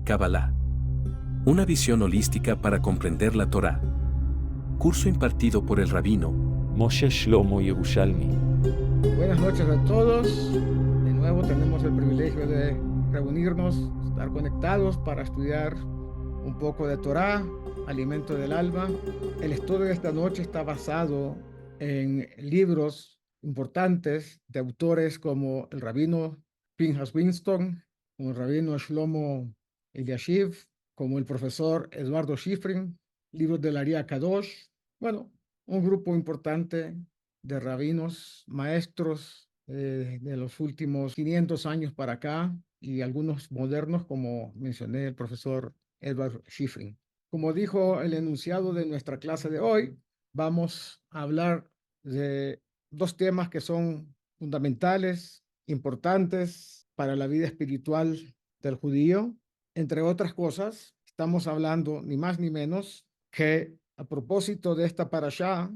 Kabbalah. Una visión holística para comprender la Torá. Curso impartido por el rabino Moshe Shlomo Yerushalmi. Buenas noches a todos. De nuevo tenemos el privilegio de reunirnos, estar conectados para estudiar un poco de Torá, alimento del alma. El estudio de esta noche está basado en libros importantes de autores como el rabino Pinhas Winston, como el rabino Shlomo Eliashiv, como el profesor Eduardo Schifrin, libros del Ari Kadosh. Bueno, un grupo importante de rabinos, maestros de los últimos 500 años para acá y algunos modernos, como mencioné, el profesor Edward Schifrin. Como dijo el enunciado de nuestra clase de hoy, vamos a hablar de dos temas que son fundamentales, importantes para la vida espiritual del judío. Entre otras cosas, estamos hablando ni más ni menos que a propósito de esta parashá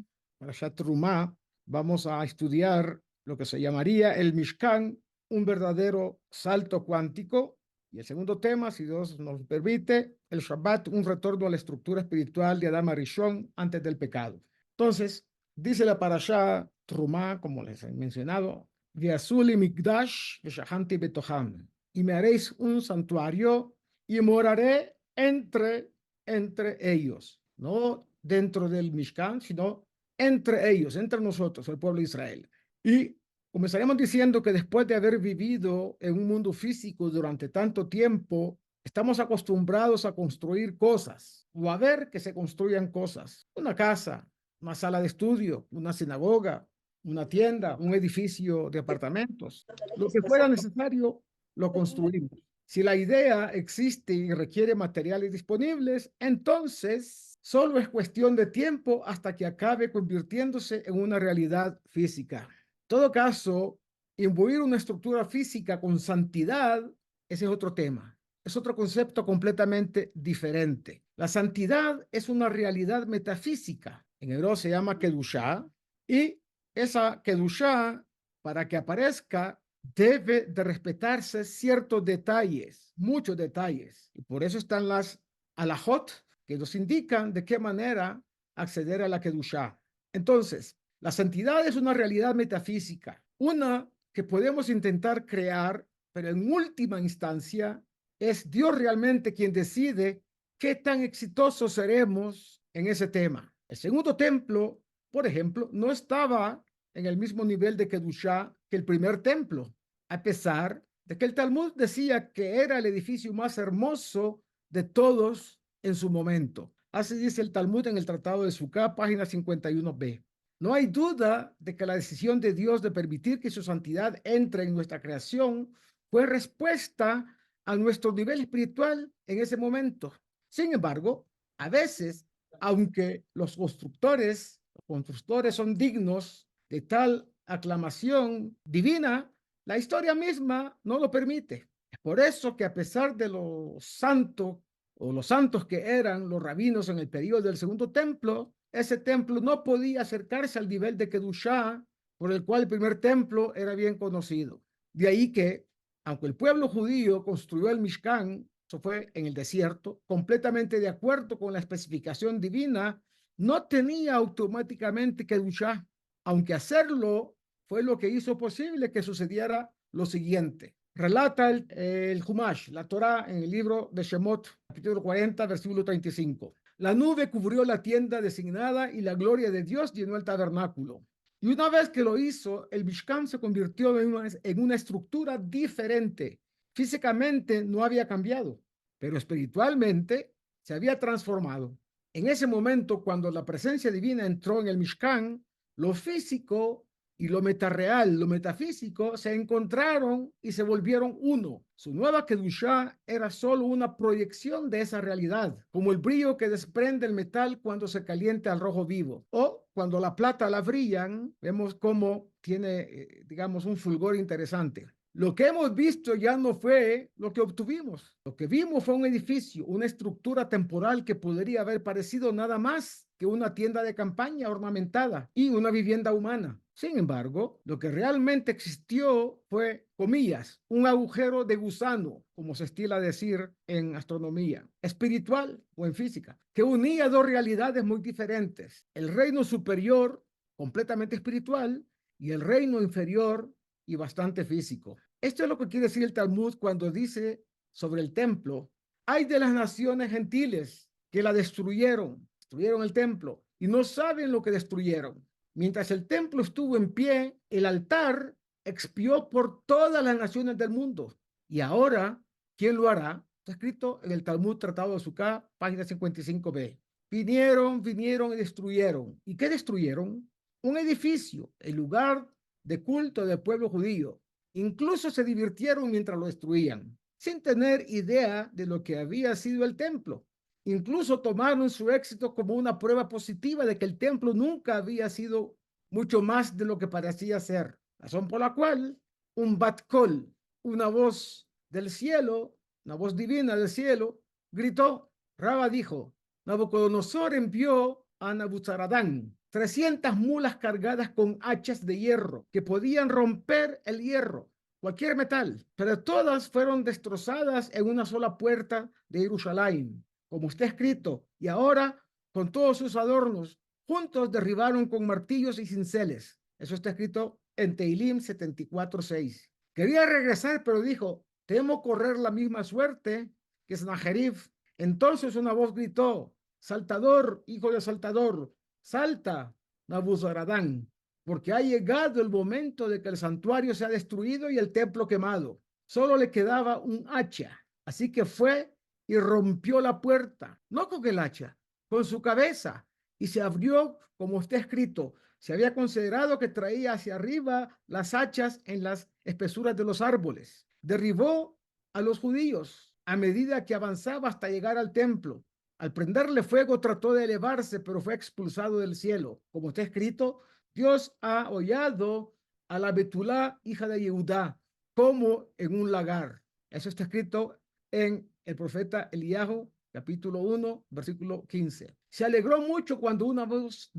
Trumá, vamos a estudiar lo que se llamaría el Mishkan, un verdadero salto cuántico. Y el segundo tema, si Dios nos permite, el Shabbat, un retorno a la estructura espiritual de Adán Arishon antes del pecado. Entonces, dice la parashá Trumá, como les he mencionado, Viazuli Mikdash Veshahanti Betoham, y me haréis un santuario y moraré entre ellos, no dentro del Mishkan, sino entre ellos, entre nosotros, el pueblo de Israel. Y comenzaremos diciendo que después de haber vivido en un mundo físico durante tanto tiempo, estamos acostumbrados a construir cosas o a ver que se construyan cosas. Una casa, una sala de estudio, una sinagoga, una tienda, un edificio de apartamentos. Lo que fuera necesario, lo construimos. Si la idea existe y requiere materiales disponibles, entonces solo es cuestión de tiempo hasta que acabe convirtiéndose en una realidad física. En todo caso, imbuir una estructura física con santidad, ese es otro tema. Es otro concepto completamente diferente. La santidad es una realidad metafísica. En hebreo se llama Kedushá, y esa Kedushá, para que aparezca, debe de respetarse ciertos detalles, muchos detalles. Y por eso están las alajot, que nos indican de qué manera acceder a la Kedushá. Entonces, la santidad es una realidad metafísica, una que podemos intentar crear, pero en última instancia es Dios realmente quien decide qué tan exitosos seremos en ese tema. El segundo templo, por ejemplo, no estaba en el mismo nivel de Kedushá que el primer templo, a pesar de que el Talmud decía que era el edificio más hermoso de todos en su momento. Así dice el Talmud en el Tratado de Sukkah, página 51b. No hay duda de que la decisión de Dios de permitir que su santidad entre en nuestra creación fue respuesta a nuestro nivel espiritual en ese momento. Sin embargo, a veces, aunque los constructores son dignos de tal aclamación divina, la historia misma no lo permite. Es por eso que a pesar de los santos que eran los rabinos en el periodo del segundo templo, ese templo no podía acercarse al nivel de Kedushá, por el cual el primer templo era bien conocido. De ahí que, aunque el pueblo judío construyó el Mishkan, eso fue en el desierto, completamente de acuerdo con la especificación divina, no tenía automáticamente Kedushá, aunque hacerlo fue lo que hizo posible que sucediera lo siguiente. Relata el Humash, la Torá, en el libro de Shemot, capítulo 40, versículo 35. La nube cubrió la tienda designada y la gloria de Dios llenó el tabernáculo. Y una vez que lo hizo, el Mishkan se convirtió en una estructura diferente. Físicamente no había cambiado, pero espiritualmente se había transformado. En ese momento, cuando la presencia divina entró en el Mishkan, lo físico y lo metarreal, lo metafísico, se encontraron y se volvieron uno. Su nueva Kedushá era solo una proyección de esa realidad, como el brillo que desprende el metal cuando se calienta al rojo vivo, o cuando la plata la brillan, vemos cómo tiene, digamos, un fulgor interesante. Lo que hemos visto ya no fue lo que obtuvimos. Lo que vimos fue un edificio, una estructura temporal que podría haber parecido nada más que una tienda de campaña ornamentada y una vivienda humana. Sin embargo, lo que realmente existió fue, comillas, un agujero de gusano, como se estila decir en astronomía, espiritual o en física, que unía dos realidades muy diferentes: el reino superior, completamente espiritual, y el reino inferior y bastante físico. Esto es lo que quiere decir el Talmud cuando dice sobre el templo: hay de las naciones gentiles que la destruyeron el templo y no saben lo que destruyeron. Mientras el templo estuvo en pie, el altar expió por todas las naciones del mundo. Y ahora, ¿quién lo hará? Está escrito en el Talmud Tratado de Sukkah, página 55b. Vinieron y destruyeron. ¿Y qué destruyeron? Un edificio, el lugar de culto del pueblo judío. Incluso se divirtieron mientras lo destruían, sin tener idea de lo que había sido el templo. Incluso tomaron su éxito como una prueba positiva de que el templo nunca había sido mucho más de lo que parecía ser, razón por la cual un bat kol, una voz del cielo, una voz divina del cielo, gritó. Raba dijo: Nabucodonosor envió a Nabuzaradán 300 mulas cargadas con hachas de hierro que podían romper el hierro, cualquier metal, pero todas fueron destrozadas en una sola puerta de Jerusalén, como está escrito, y ahora, con todos sus adornos, juntos derribaron con martillos y cinceles. Eso está escrito en Teilim 74:6. Quería regresar, pero dijo: temo correr la misma suerte que Sanajerib. Entonces una voz gritó: saltador, hijo de saltador, salta, Nabuzaradán, porque ha llegado el momento de que el santuario sea destruido y el templo quemado. Solo le quedaba un hacha, así que fue y rompió la puerta, no con el hacha, con su cabeza, y se abrió como está escrito. Se había considerado que traía hacia arriba las hachas en las espesuras de los árboles. Derribó a los judíos a medida que avanzaba hasta llegar al templo. Al prenderle fuego trató de elevarse, pero fue expulsado del cielo. Como está escrito, Dios ha hollado a la Betulá, hija de Yehudá, como en un lagar. Eso está escrito en el profeta Eliyahu, capítulo 1, versículo 15. Se alegró mucho cuando una voz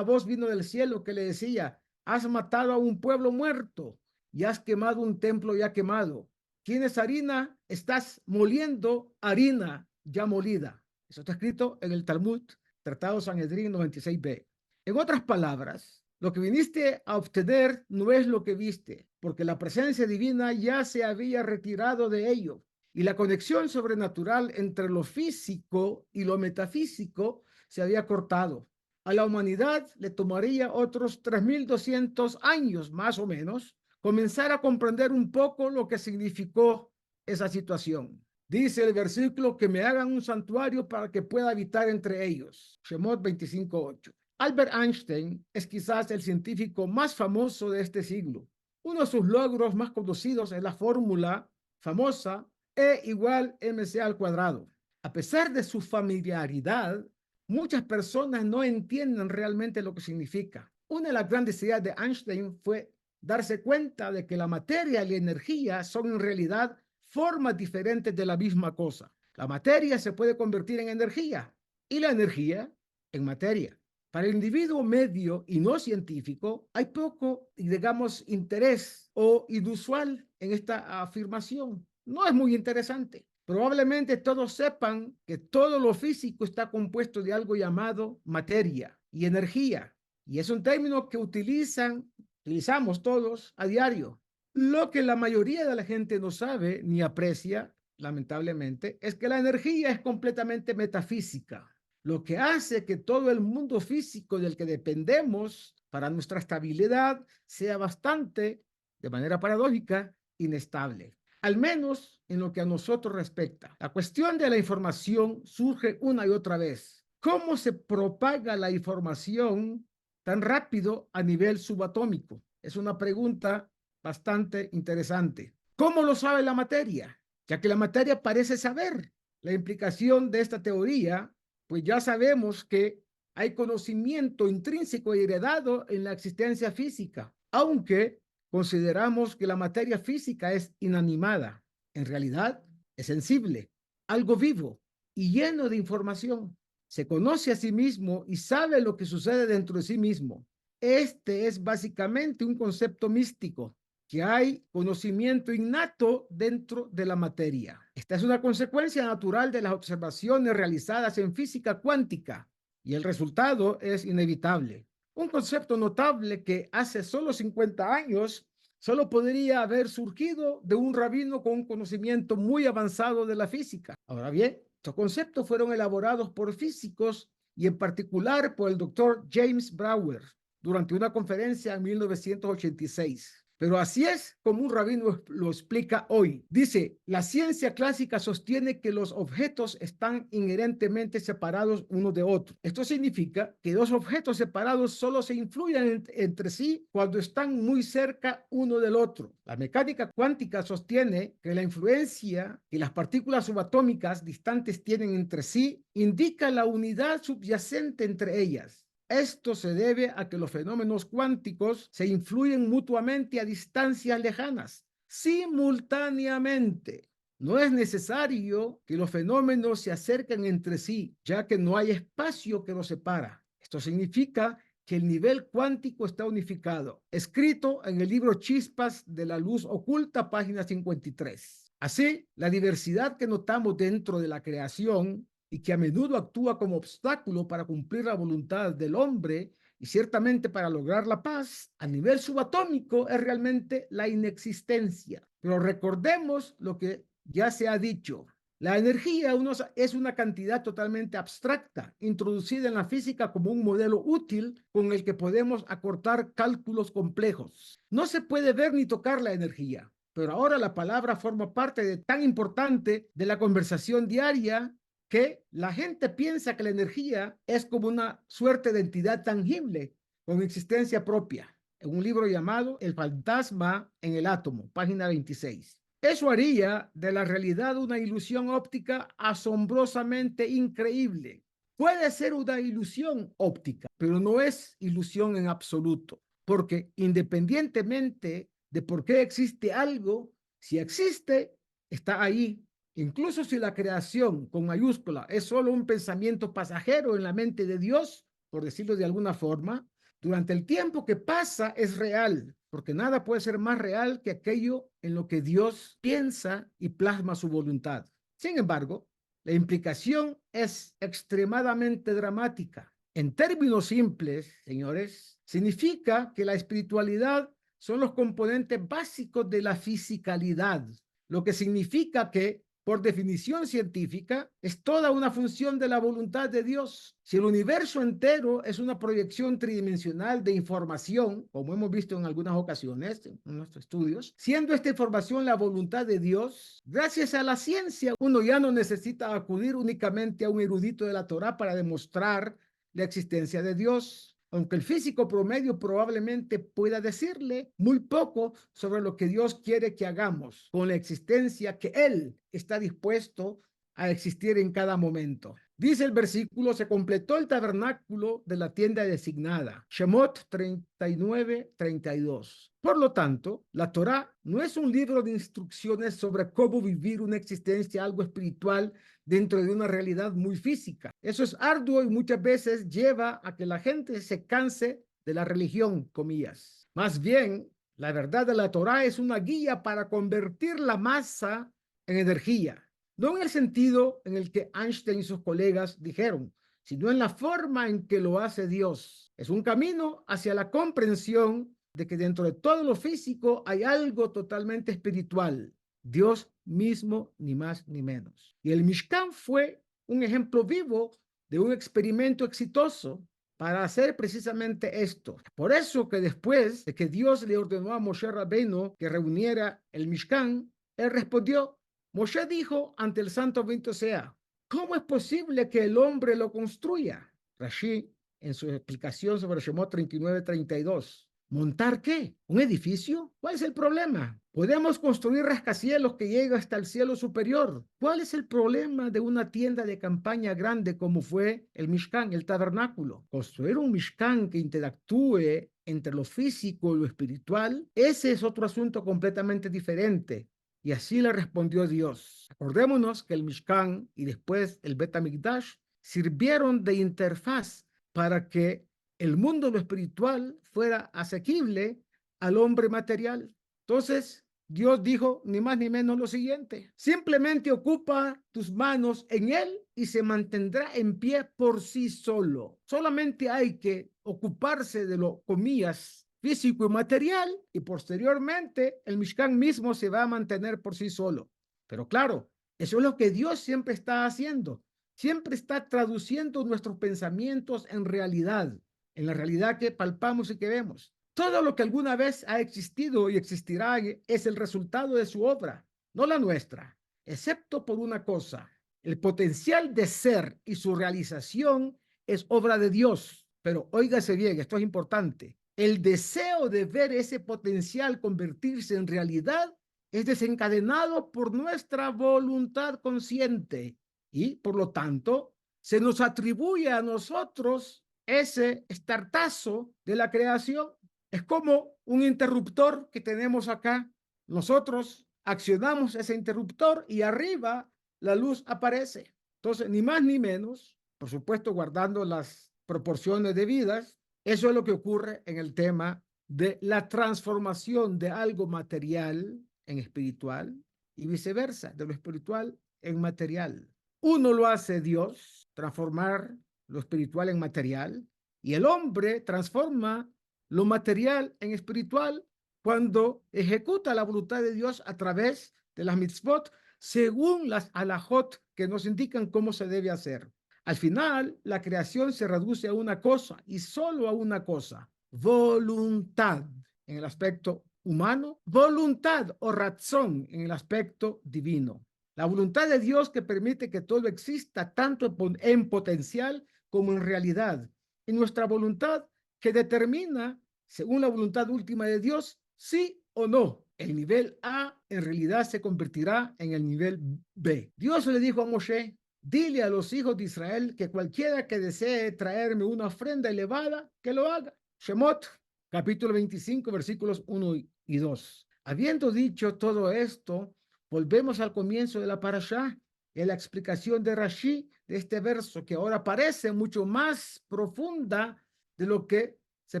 vino del cielo que le decía: has matado a un pueblo muerto y has quemado un templo ya quemado. ¿Tienes harina? Estás moliendo harina ya molida. Eso está escrito en el Talmud, Tratado Sanedrín 96b. En otras palabras, lo que viniste a obtener no es lo que viste, porque la presencia divina ya se había retirado de ello, y la conexión sobrenatural entre lo físico y lo metafísico se había cortado. A la humanidad le tomaría otros 3.200 años, más o menos, comenzar a comprender un poco lo que significó esa situación. Dice el versículo que me hagan un santuario para que pueda habitar entre ellos. Shemot 25:8. Albert Einstein es quizás el científico más famoso de este siglo. Uno de sus logros más conocidos es la fórmula famosa E igual mc al cuadrado. A pesar de su familiaridad, muchas personas no entienden realmente lo que significa. Una de las grandes ideas de Einstein fue darse cuenta de que la materia y la energía son en realidad formas diferentes de la misma cosa. La materia se puede convertir en energía y la energía en materia. Para el individuo medio y no científico, hay poco, digamos, interés o inusual en esta afirmación. No es muy interesante. Probablemente todos sepan que todo lo físico está compuesto de algo llamado materia y energía. Y es un término que utilizamos todos a diario. Lo que la mayoría de la gente no sabe ni aprecia, lamentablemente, es que la energía es completamente metafísica, lo que hace que todo el mundo físico del que dependemos para nuestra estabilidad sea bastante, de manera paradójica, inestable, al menos en lo que a nosotros respecta. La cuestión de la información surge una y otra vez. ¿Cómo se propaga la información tan rápido a nivel subatómico? Es una pregunta bastante interesante. ¿Cómo lo sabe la materia? Ya que la materia parece saber. La implicación de esta teoría, pues ya sabemos que hay conocimiento intrínseco y heredado en la existencia física, aunque consideramos que la materia física es inanimada. En realidad es sensible, algo vivo y lleno de información. Se conoce a sí mismo y sabe lo que sucede dentro de sí mismo. Este es básicamente un concepto místico, que hay conocimiento innato dentro de la materia. Esta es una consecuencia natural de las observaciones realizadas en física cuántica y el resultado es inevitable. Un concepto notable que hace solo 50 años solo podría haber surgido de un rabino con un conocimiento muy avanzado de la física. Ahora bien, estos conceptos fueron elaborados por físicos y en particular por el doctor James Brouwer durante una conferencia en 1986. Pero así es como un rabino lo explica hoy. Dice, la ciencia clásica sostiene que los objetos están inherentemente separados unos de otros. Esto significa que dos objetos separados solo se influyen entre sí cuando están muy cerca uno del otro. La mecánica cuántica sostiene que la influencia que las partículas subatómicas distantes tienen entre sí indica la unidad subyacente entre ellas. Esto se debe a que los fenómenos cuánticos se influyen mutuamente a distancias lejanas, simultáneamente. No es necesario que los fenómenos se acerquen entre sí, ya que no hay espacio que los separa. Esto significa que el nivel cuántico está unificado, escrito en el libro Chispas de la Luz Oculta, página 53. Así, la diversidad que notamos dentro de la creación y que a menudo actúa como obstáculo para cumplir la voluntad del hombre y ciertamente para lograr la paz, a nivel subatómico es realmente la inexistencia. Pero recordemos lo que ya se ha dicho. La energía es una cantidad totalmente abstracta, introducida en la física como un modelo útil con el que podemos acortar cálculos complejos. No se puede ver ni tocar la energía, pero ahora la palabra forma parte de tan importante de la conversación diaria que la gente piensa que la energía es como una suerte de entidad tangible con existencia propia, en un libro llamado El fantasma en el átomo, página 26. Eso haría de la realidad una ilusión óptica asombrosamente increíble. Puede ser una ilusión óptica, pero no es ilusión en absoluto, porque independientemente de por qué existe algo, si existe, está ahí. Incluso si la creación con mayúscula es solo un pensamiento pasajero en la mente de Dios, por decirlo de alguna forma, durante el tiempo que pasa es real, porque nada puede ser más real que aquello en lo que Dios piensa y plasma su voluntad. Sin embargo, la implicación es extremadamente dramática. En términos simples, señores, significa que la espiritualidad son los componentes básicos de la fisicalidad, lo que significa que por definición científica, es toda una función de la voluntad de Dios. Si el universo entero es una proyección tridimensional de información, como hemos visto en algunas ocasiones en nuestros estudios, siendo esta información la voluntad de Dios, gracias a la ciencia, uno ya no necesita acudir únicamente a un erudito de la Torá para demostrar la existencia de Dios. Aunque el físico promedio probablemente pueda decirle muy poco sobre lo que Dios quiere que hagamos con la existencia que Él está dispuesto a existir en cada momento. Dice el versículo, se completó el tabernáculo de la tienda designada. Shemot 39:32. Por lo tanto, la Torá no es un libro de instrucciones sobre cómo vivir una existencia algo espiritual dentro de una realidad muy física. Eso es arduo y muchas veces lleva a que la gente se canse de la religión, comillas. Más bien, la verdad de la Torá es una guía para convertir la masa en energía. No en el sentido en el que Einstein y sus colegas dijeron, sino en la forma en que lo hace Dios. Es un camino hacia la comprensión de que dentro de todo lo físico hay algo totalmente espiritual. Dios mismo, ni más ni menos. Y el Mishkan fue un ejemplo vivo de un experimento exitoso para hacer precisamente esto. Por eso que después de que Dios le ordenó a Moshe Rabbeinu que reuniera el Mishkan, él respondió, Moshe dijo ante el santo viento sea, ¿cómo es posible que el hombre lo construya? Rashi, en su explicación sobre Shemot 39:32. ¿Montar qué? ¿Un edificio? ¿Cuál es el problema? Podemos construir rascacielos que lleguen hasta el cielo superior. ¿Cuál es el problema de una tienda de campaña grande como fue el Mishkan, el tabernáculo? Construir un Mishkan que interactúe entre lo físico y lo espiritual, ese es otro asunto completamente diferente. Y así le respondió Dios. Acordémonos que el Mishkan y después el Bet HaMikdash sirvieron de interfaz para que el mundo lo espiritual fuera asequible al hombre material. Entonces, Dios dijo ni más ni menos lo siguiente: simplemente ocupa tus manos en él y se mantendrá en pie por sí solo. Solamente hay que ocuparse de lo, comillas, físico y material, y posteriormente el Mishkan mismo se va a mantener por sí solo. Pero claro, eso es lo que Dios siempre está haciendo. Siempre está traduciendo nuestros pensamientos en la realidad que palpamos y que vemos. Todo lo que alguna vez ha existido y existirá es el resultado de su obra, no la nuestra, excepto por una cosa: el potencial de ser y su realización es obra de Dios. Pero óigase bien, esto es importante: el deseo de ver ese potencial convertirse en realidad es desencadenado por nuestra voluntad consciente y, por lo tanto, se nos atribuye a nosotros ese estartazo de la creación. Es como un interruptor que tenemos acá. Nosotros accionamos ese interruptor y arriba la luz aparece. Entonces, ni más ni menos, por supuesto, guardando las proporciones debidas, eso es lo que ocurre en el tema de la transformación de algo material en espiritual y viceversa, de lo espiritual en material. Uno lo hace Dios, transformar lo espiritual en material, y el hombre transforma lo material en espiritual cuando ejecuta la voluntad de Dios a través de las mitzvot, según las alajot que nos indican cómo se debe hacer. Al final, la creación se reduce a una cosa y solo a una cosa: voluntad en el aspecto humano, voluntad o razón en el aspecto divino. La voluntad de Dios que permite que todo exista tanto en potencial como en realidad. Y nuestra voluntad que determina, según la voluntad última de Dios, sí o no. El nivel A en realidad se convertirá en el nivel B. Dios le dijo a Moshe: dile a los hijos de Israel que cualquiera que desee traerme una ofrenda elevada, que lo haga. Shemot, capítulo 25, versículos 1 y 2. Habiendo dicho todo esto, volvemos al comienzo de la parashá, en la explicación de Rashi de este verso, que ahora parece mucho más profunda de lo que se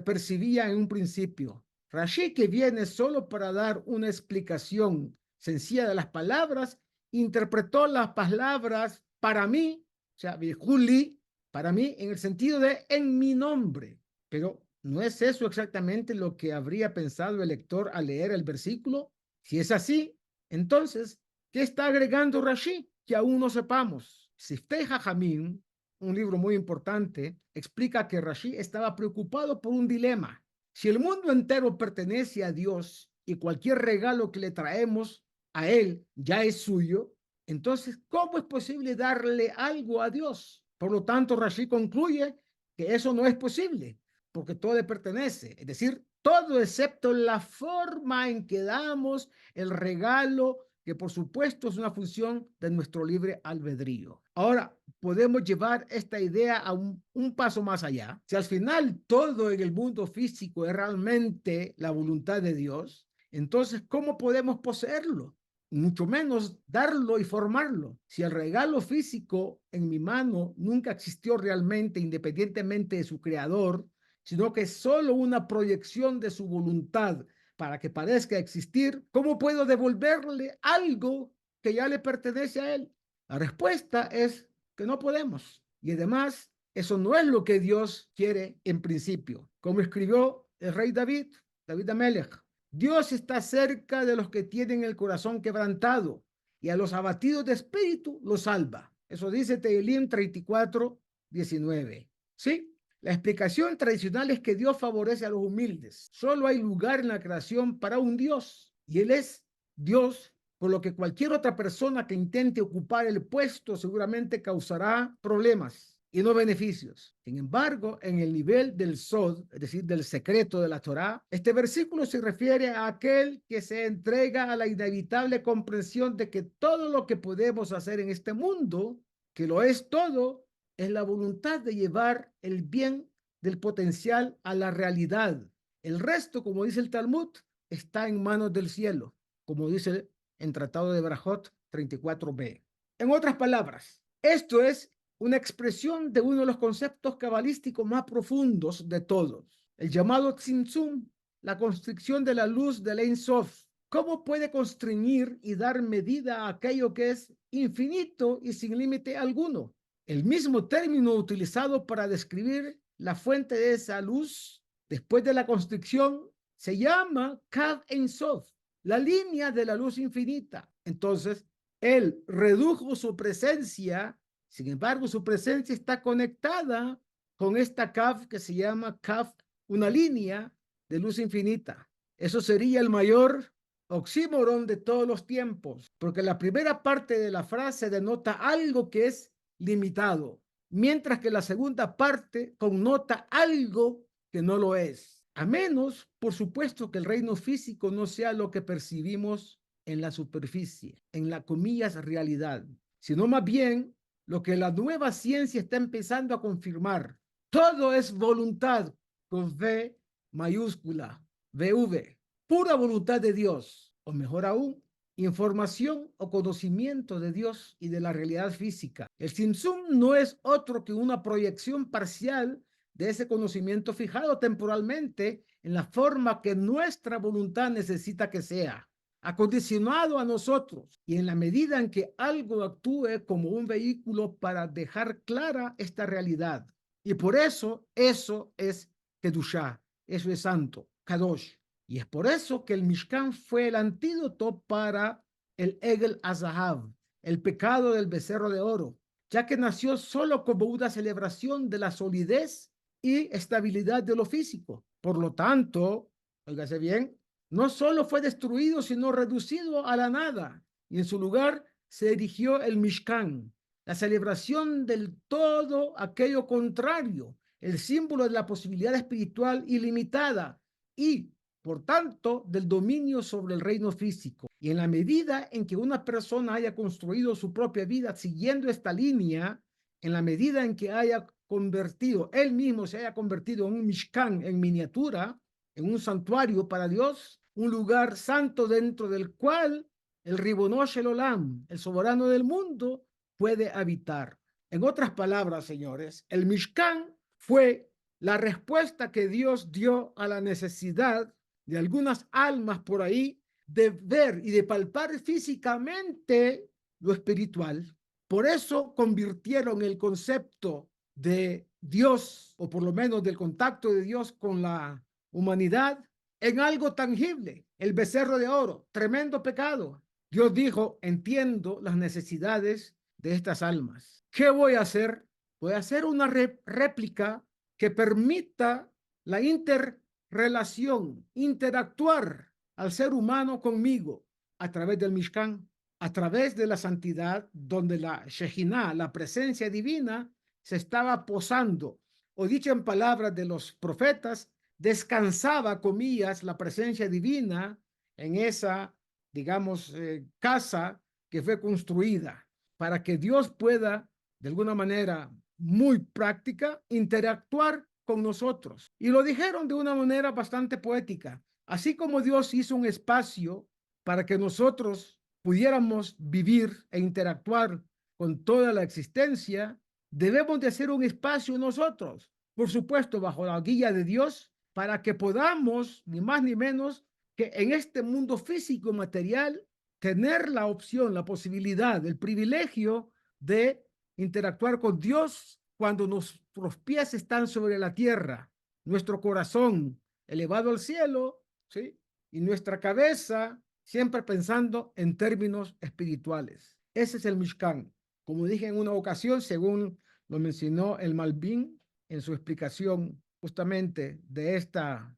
percibía en un principio. Rashi, que viene solo para dar una explicación sencilla de las palabras, interpretó las palabras para mí, o sea, Juli, para mí, en el sentido de en mi nombre. Pero ¿no es eso exactamente lo que habría pensado el lector al leer el versículo? Si es así, entonces, ¿qué está agregando Rashi que aún no sepamos? Siftei Jajamim, un libro muy importante, explica que Rashi estaba preocupado por un dilema. Si el mundo entero pertenece a Dios y cualquier regalo que le traemos a él ya es suyo, entonces, ¿cómo es posible darle algo a Dios? Por lo tanto, Rashi concluye que eso no es posible, porque todo le pertenece, es decir, todo excepto la forma en que damos el regalo, que por supuesto es una función de nuestro libre albedrío. Ahora, podemos llevar esta idea a un paso más allá. Si al final todo en el mundo físico es realmente la voluntad de Dios, entonces, ¿cómo podemos poseerlo? Mucho menos darlo y formarlo. Si el regalo físico en mi mano nunca existió realmente, independientemente de su creador, sino que es solo una proyección de su voluntad para que parezca existir, ¿cómo puedo devolverle algo que ya le pertenece a él? La respuesta es que no podemos. Y además, eso no es lo que Dios quiere en principio. Como escribió el rey David, David Amelech: Dios está cerca de los que tienen el corazón quebrantado y a los abatidos de espíritu los salva. Eso dice Tehilim 34, 19. ¿Sí? La explicación tradicional es que Dios favorece a los humildes. Solo hay lugar en la creación para un Dios, y Él es Dios, por lo que cualquier otra persona que intente ocupar el puesto seguramente causará problemas y no beneficios. Sin embargo, en el nivel del Sod, es decir, del secreto de la Torá, este versículo se refiere a aquel que se entrega a la inevitable comprensión de que todo lo que podemos hacer en este mundo, que lo es todo, es la voluntad de llevar el bien del potencial a la realidad. El resto, como dice el Talmud, está en manos del cielo, como dice en Tratado de Brajot 34b. En otras palabras, esto es una expresión de uno de los conceptos cabalísticos más profundos de todos, el llamado Tzimtzum, la constricción de la luz del Ein Sof. ¿Cómo puede constreñir y dar medida a aquello que es infinito y sin límite alguno? El mismo término utilizado para describir la fuente de esa luz después de la constricción se llama Kav Ein Sof, la línea de la luz infinita. Entonces, él redujo su presencia, sin embargo, su presencia está conectada con esta Kav que se llama Kav, una línea de luz infinita. Eso sería el mayor oxímoron de todos los tiempos, porque la primera parte de la frase denota algo que es limitado, mientras que la segunda parte connota algo que no lo es. A menos, por supuesto, que el reino físico no sea lo que percibimos en la superficie, en la comillas realidad, sino más bien lo que la nueva ciencia está empezando a confirmar. Todo es voluntad con V mayúscula, VV, pura voluntad de Dios, o mejor aún, información o conocimiento de Dios y de la realidad física. El Tzimtzum no es otro que una proyección parcial de ese conocimiento fijado temporalmente en la forma que nuestra voluntad necesita que sea, acondicionado a nosotros, y en la medida en que algo actúe como un vehículo para dejar clara esta realidad. Y por eso es Kedushá, eso es santo, Kadosh. Y es por eso que el Mishkan fue el antídoto para el Egel Azahav, el pecado del becerro de oro, ya que nació solo como una celebración de la solidez y estabilidad de lo físico. Por lo tanto, óigase bien, no solo fue destruido, sino reducido a la nada, y en su lugar se erigió el Mishkan, la celebración del todo aquello contrario, el símbolo de la posibilidad espiritual ilimitada y, por tanto, del dominio sobre el reino físico. Y en la medida en que una persona haya construido su propia vida siguiendo esta línea, en la medida en que haya convertido, él mismo se haya convertido en un Mishkan en miniatura, en un santuario para Dios, un lugar santo dentro del cual el Ribono Shel Olam, el soberano del mundo, puede habitar. En otras palabras, señores, el Mishkan fue la respuesta que Dios dio a la necesidad de algunas almas por ahí de ver y de palpar físicamente lo espiritual. Por eso convirtieron el concepto de Dios, o por lo menos del contacto de Dios con la humanidad, en algo tangible, el becerro de oro, tremendo pecado. Dios dijo, entiendo las necesidades de estas almas. ¿Qué voy a hacer? Voy a hacer una réplica que permita la interrelación, interactuar al ser humano conmigo a través del Mishkan, a través de la santidad, donde la Shejinah, la presencia divina, se estaba posando, o dicho en palabras de los profetas, descansaba, comillas, la presencia divina en esa, digamos, casa que fue construida para que Dios pueda, de alguna manera muy práctica, interactuar con nosotros. Y lo dijeron de una manera bastante poética. Así como Dios hizo un espacio para que nosotros pudiéramos vivir e interactuar con toda la existencia, debemos de hacer un espacio nosotros, por supuesto, bajo la guía de Dios, para que podamos, ni más ni menos, que en este mundo físico y material, tener la opción, la posibilidad, el privilegio de interactuar con Dios cuando nuestros pies están sobre la tierra, nuestro corazón elevado al cielo, ¿sí? Y nuestra cabeza siempre pensando en términos espirituales. Ese es el Mishkan. Como dije en una ocasión, según lo mencionó el Malbim en su explicación justamente de esta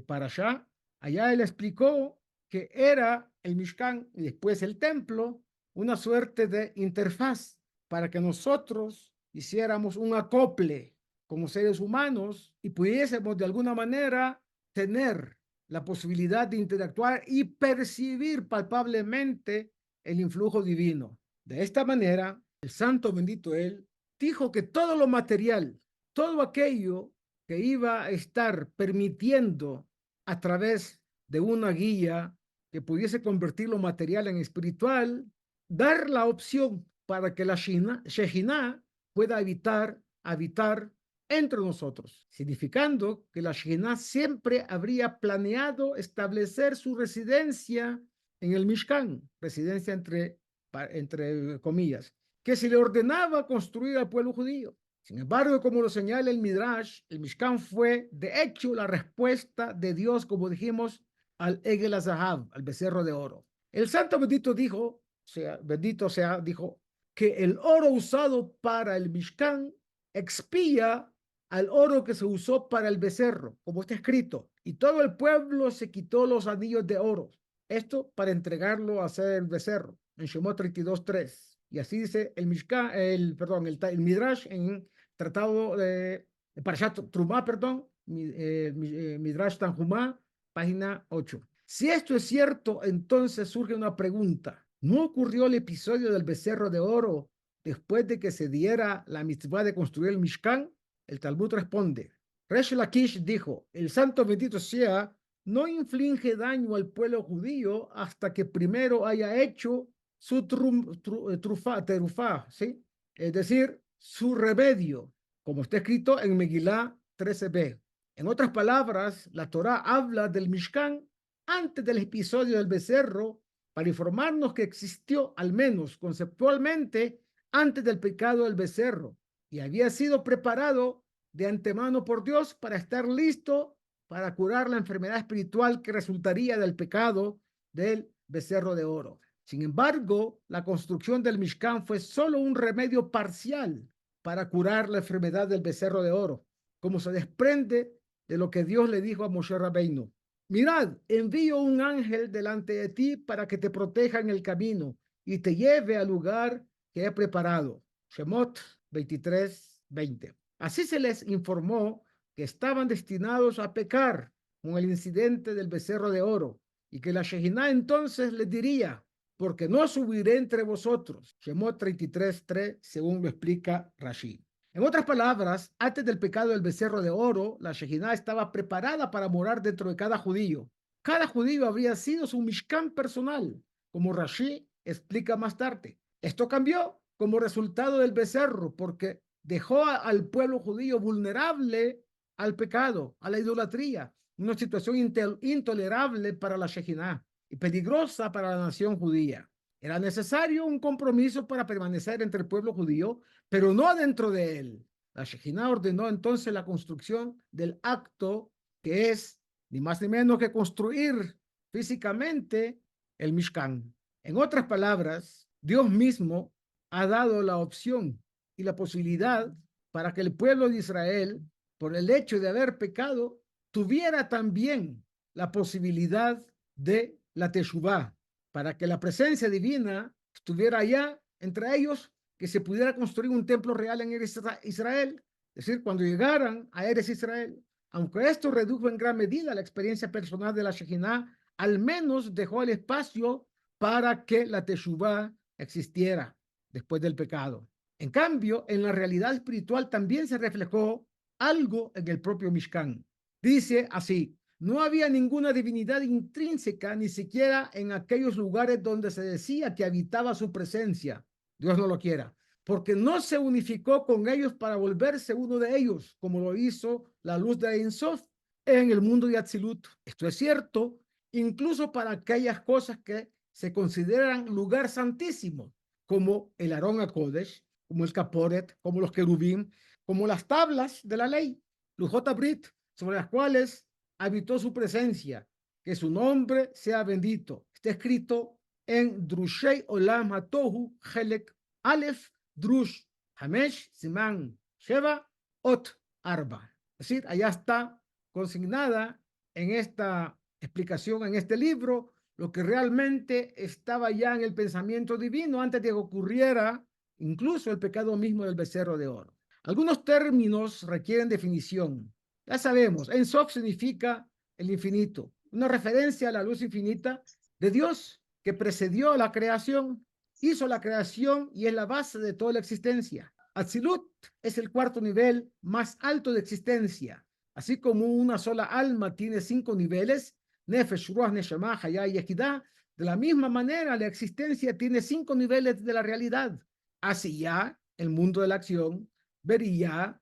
parashá, allá él explicó que era el Mishkan y después el templo, una suerte de interfaz para que nosotros hiciéramos un acople como seres humanos y pudiésemos de alguna manera tener la posibilidad de interactuar y percibir palpablemente el influjo divino. De esta manera, el santo bendito él dijo que todo lo material, todo aquello que iba a estar permitiendo a través de una guía que pudiese convertir lo material en espiritual, dar la opción para que la Shejinah pueda habitar entre nosotros, significando que la Shekhinah siempre habría planeado establecer su residencia en el Mishkan, residencia entre comillas, que se le ordenaba construir al pueblo judío. Sin embargo, como lo señala el Midrash, el Mishkan fue, de hecho, la respuesta de Dios, como dijimos, al Egel HaZahav, al becerro de oro. El santo bendito dijo, dijo que el oro usado para el Mishkan expía al oro que se usó para el becerro, como está escrito, y todo el pueblo se quitó los anillos de oro. Esto para entregarlo a hacer el becerro, en Shemot 32:3. Y así dice el Mishkan, el Midrash en Tratado de Parashat Trumá, Midrash Tanjumá, página 8. Si esto es cierto, entonces surge una pregunta. ¿No ocurrió el episodio del becerro de oro después de que se diera la mitzvah de construir el Mishkan? El Talmud responde. Resh Lakish dijo, el santo bendito sea, no inflige daño al pueblo judío hasta que primero haya hecho su terufá, ¿sí? Es decir, su remedio, como está escrito en Megilá 13b. En otras palabras, la Torá habla del Mishkan antes del episodio del becerro para informarnos que existió, al menos conceptualmente, antes del pecado del becerro y había sido preparado de antemano por Dios para estar listo para curar la enfermedad espiritual que resultaría del pecado del becerro de oro. Sin embargo, la construcción del Mishkan fue solo un remedio parcial para curar la enfermedad del becerro de oro, como se desprende de lo que Dios le dijo a Moshe Rabbeinu. Mirad, envío un ángel delante de ti para que te proteja en el camino y te lleve al lugar que he preparado. Shemot 23:20. Así se les informó que estaban destinados a pecar con el incidente del becerro de oro y que la Shekhinah entonces les diría, porque no subiré entre vosotros. Shemot 33:3, según lo explica Rashi. En otras palabras, antes del pecado del becerro de oro, la Shekhinah estaba preparada para morar dentro de cada judío. Cada judío habría sido su Mishkan personal, como Rashi explica más tarde. Esto cambió como resultado del becerro, porque dejó al pueblo judío vulnerable al pecado, a la idolatría, una situación intolerable para la Shekhinah y peligrosa para la nación judía. Era necesario un compromiso para permanecer entre el pueblo judío, pero no dentro de él. La Shekhinah ordenó entonces la construcción del acto que es ni más ni menos que construir físicamente el Mishkan. En otras palabras, Dios mismo ha dado la opción y la posibilidad para que el pueblo de Israel, por el hecho de haber pecado, tuviera también la posibilidad de la Teshuvah, para que la presencia divina estuviera allá entre ellos, que se pudiera construir un templo real en Eretz Israel, es decir, cuando llegaran a Eretz Israel. Aunque esto redujo en gran medida la experiencia personal de la Shekhinah, al menos dejó el espacio para que la Teshuvah existiera después del pecado. En cambio, en la realidad espiritual también se reflejó algo en el propio Mishkan. Dice así, no había ninguna divinidad intrínseca, ni siquiera en aquellos lugares donde se decía que habitaba su presencia. Dios no lo quiera, porque no se unificó con ellos para volverse uno de ellos, como lo hizo la luz de Ein Sof en el mundo de Atzilut. Esto es cierto, incluso para aquellas cosas que se consideran lugar santísimo, como el Arón HaKodesh, como el Kaporet, como los querubín, como las tablas de la ley, Lujot Abrit, sobre las cuales habitó su presencia, que su nombre sea bendito. Está escrito en Drushei Olam HaTohu, Helek Aleph, Drush, Hamesh, Siman, Sheva, Ot, Arba. Es decir, allá está consignada en esta explicación, en este libro, lo que realmente estaba ya en el pensamiento divino antes de que ocurriera incluso el pecado mismo del becerro de oro. Algunos términos requieren definición. Ya sabemos, En Sof significa el infinito, una referencia a la luz infinita de Dios que precedió a la creación, hizo la creación y es la base de toda la existencia. Atzilut es el cuarto nivel más alto de existencia. Así como una sola alma tiene 5 niveles, Nefesh, Ruach, Neshama, Hayah y Equidad, de la misma manera la existencia tiene 5 niveles de la realidad. Así ya el mundo de la acción, Yetzirah,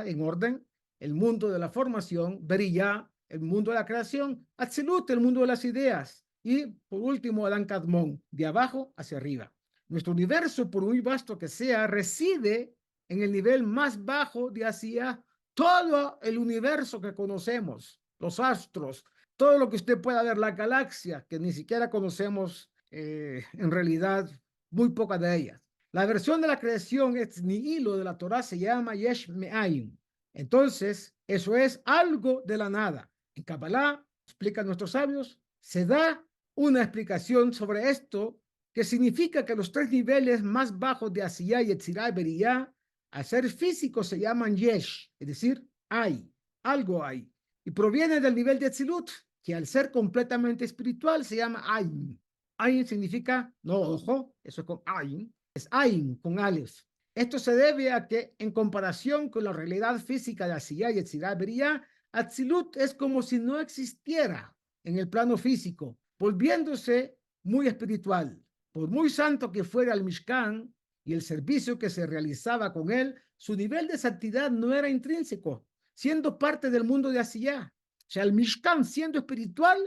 en orden, el mundo de la formación, Beriyah, el mundo de la creación, Atzilut, el mundo de las ideas, y por último, Adán Kadmon, de abajo hacia arriba. Nuestro universo, por muy vasto que sea, reside en el nivel más bajo de hacia todo el universo que conocemos, los astros, todo lo que usted pueda ver, la galaxia, que ni siquiera conocemos en realidad, muy pocas de ellas. La versión de la creación hilo de la Torah se llama Yesh Me'ayin. Entonces, eso es algo de la nada. En Kabbalah, explican nuestros sabios, se da una explicación sobre esto que significa que los tres niveles más bajos de Asiyah, Yetzirah y Beriyah, al ser físicos se llaman Yesh, es decir, hay, algo hay. Y proviene del nivel de Atzilut, que al ser completamente espiritual se llama Ayin. Ayin significa, no, ojo, eso es con Ayin, es Ayin con Aleph. Esto se debe a que, en comparación con la realidad física de Asiyah, Yetzirah, Beriyah, Atzilut es como si no existiera en el plano físico, volviéndose muy espiritual. Por muy santo que fuera el Mishkan y el servicio que se realizaba con él, su nivel de santidad no era intrínseco, siendo parte del mundo de Asiyah. O sea, el Mishkan siendo espiritual,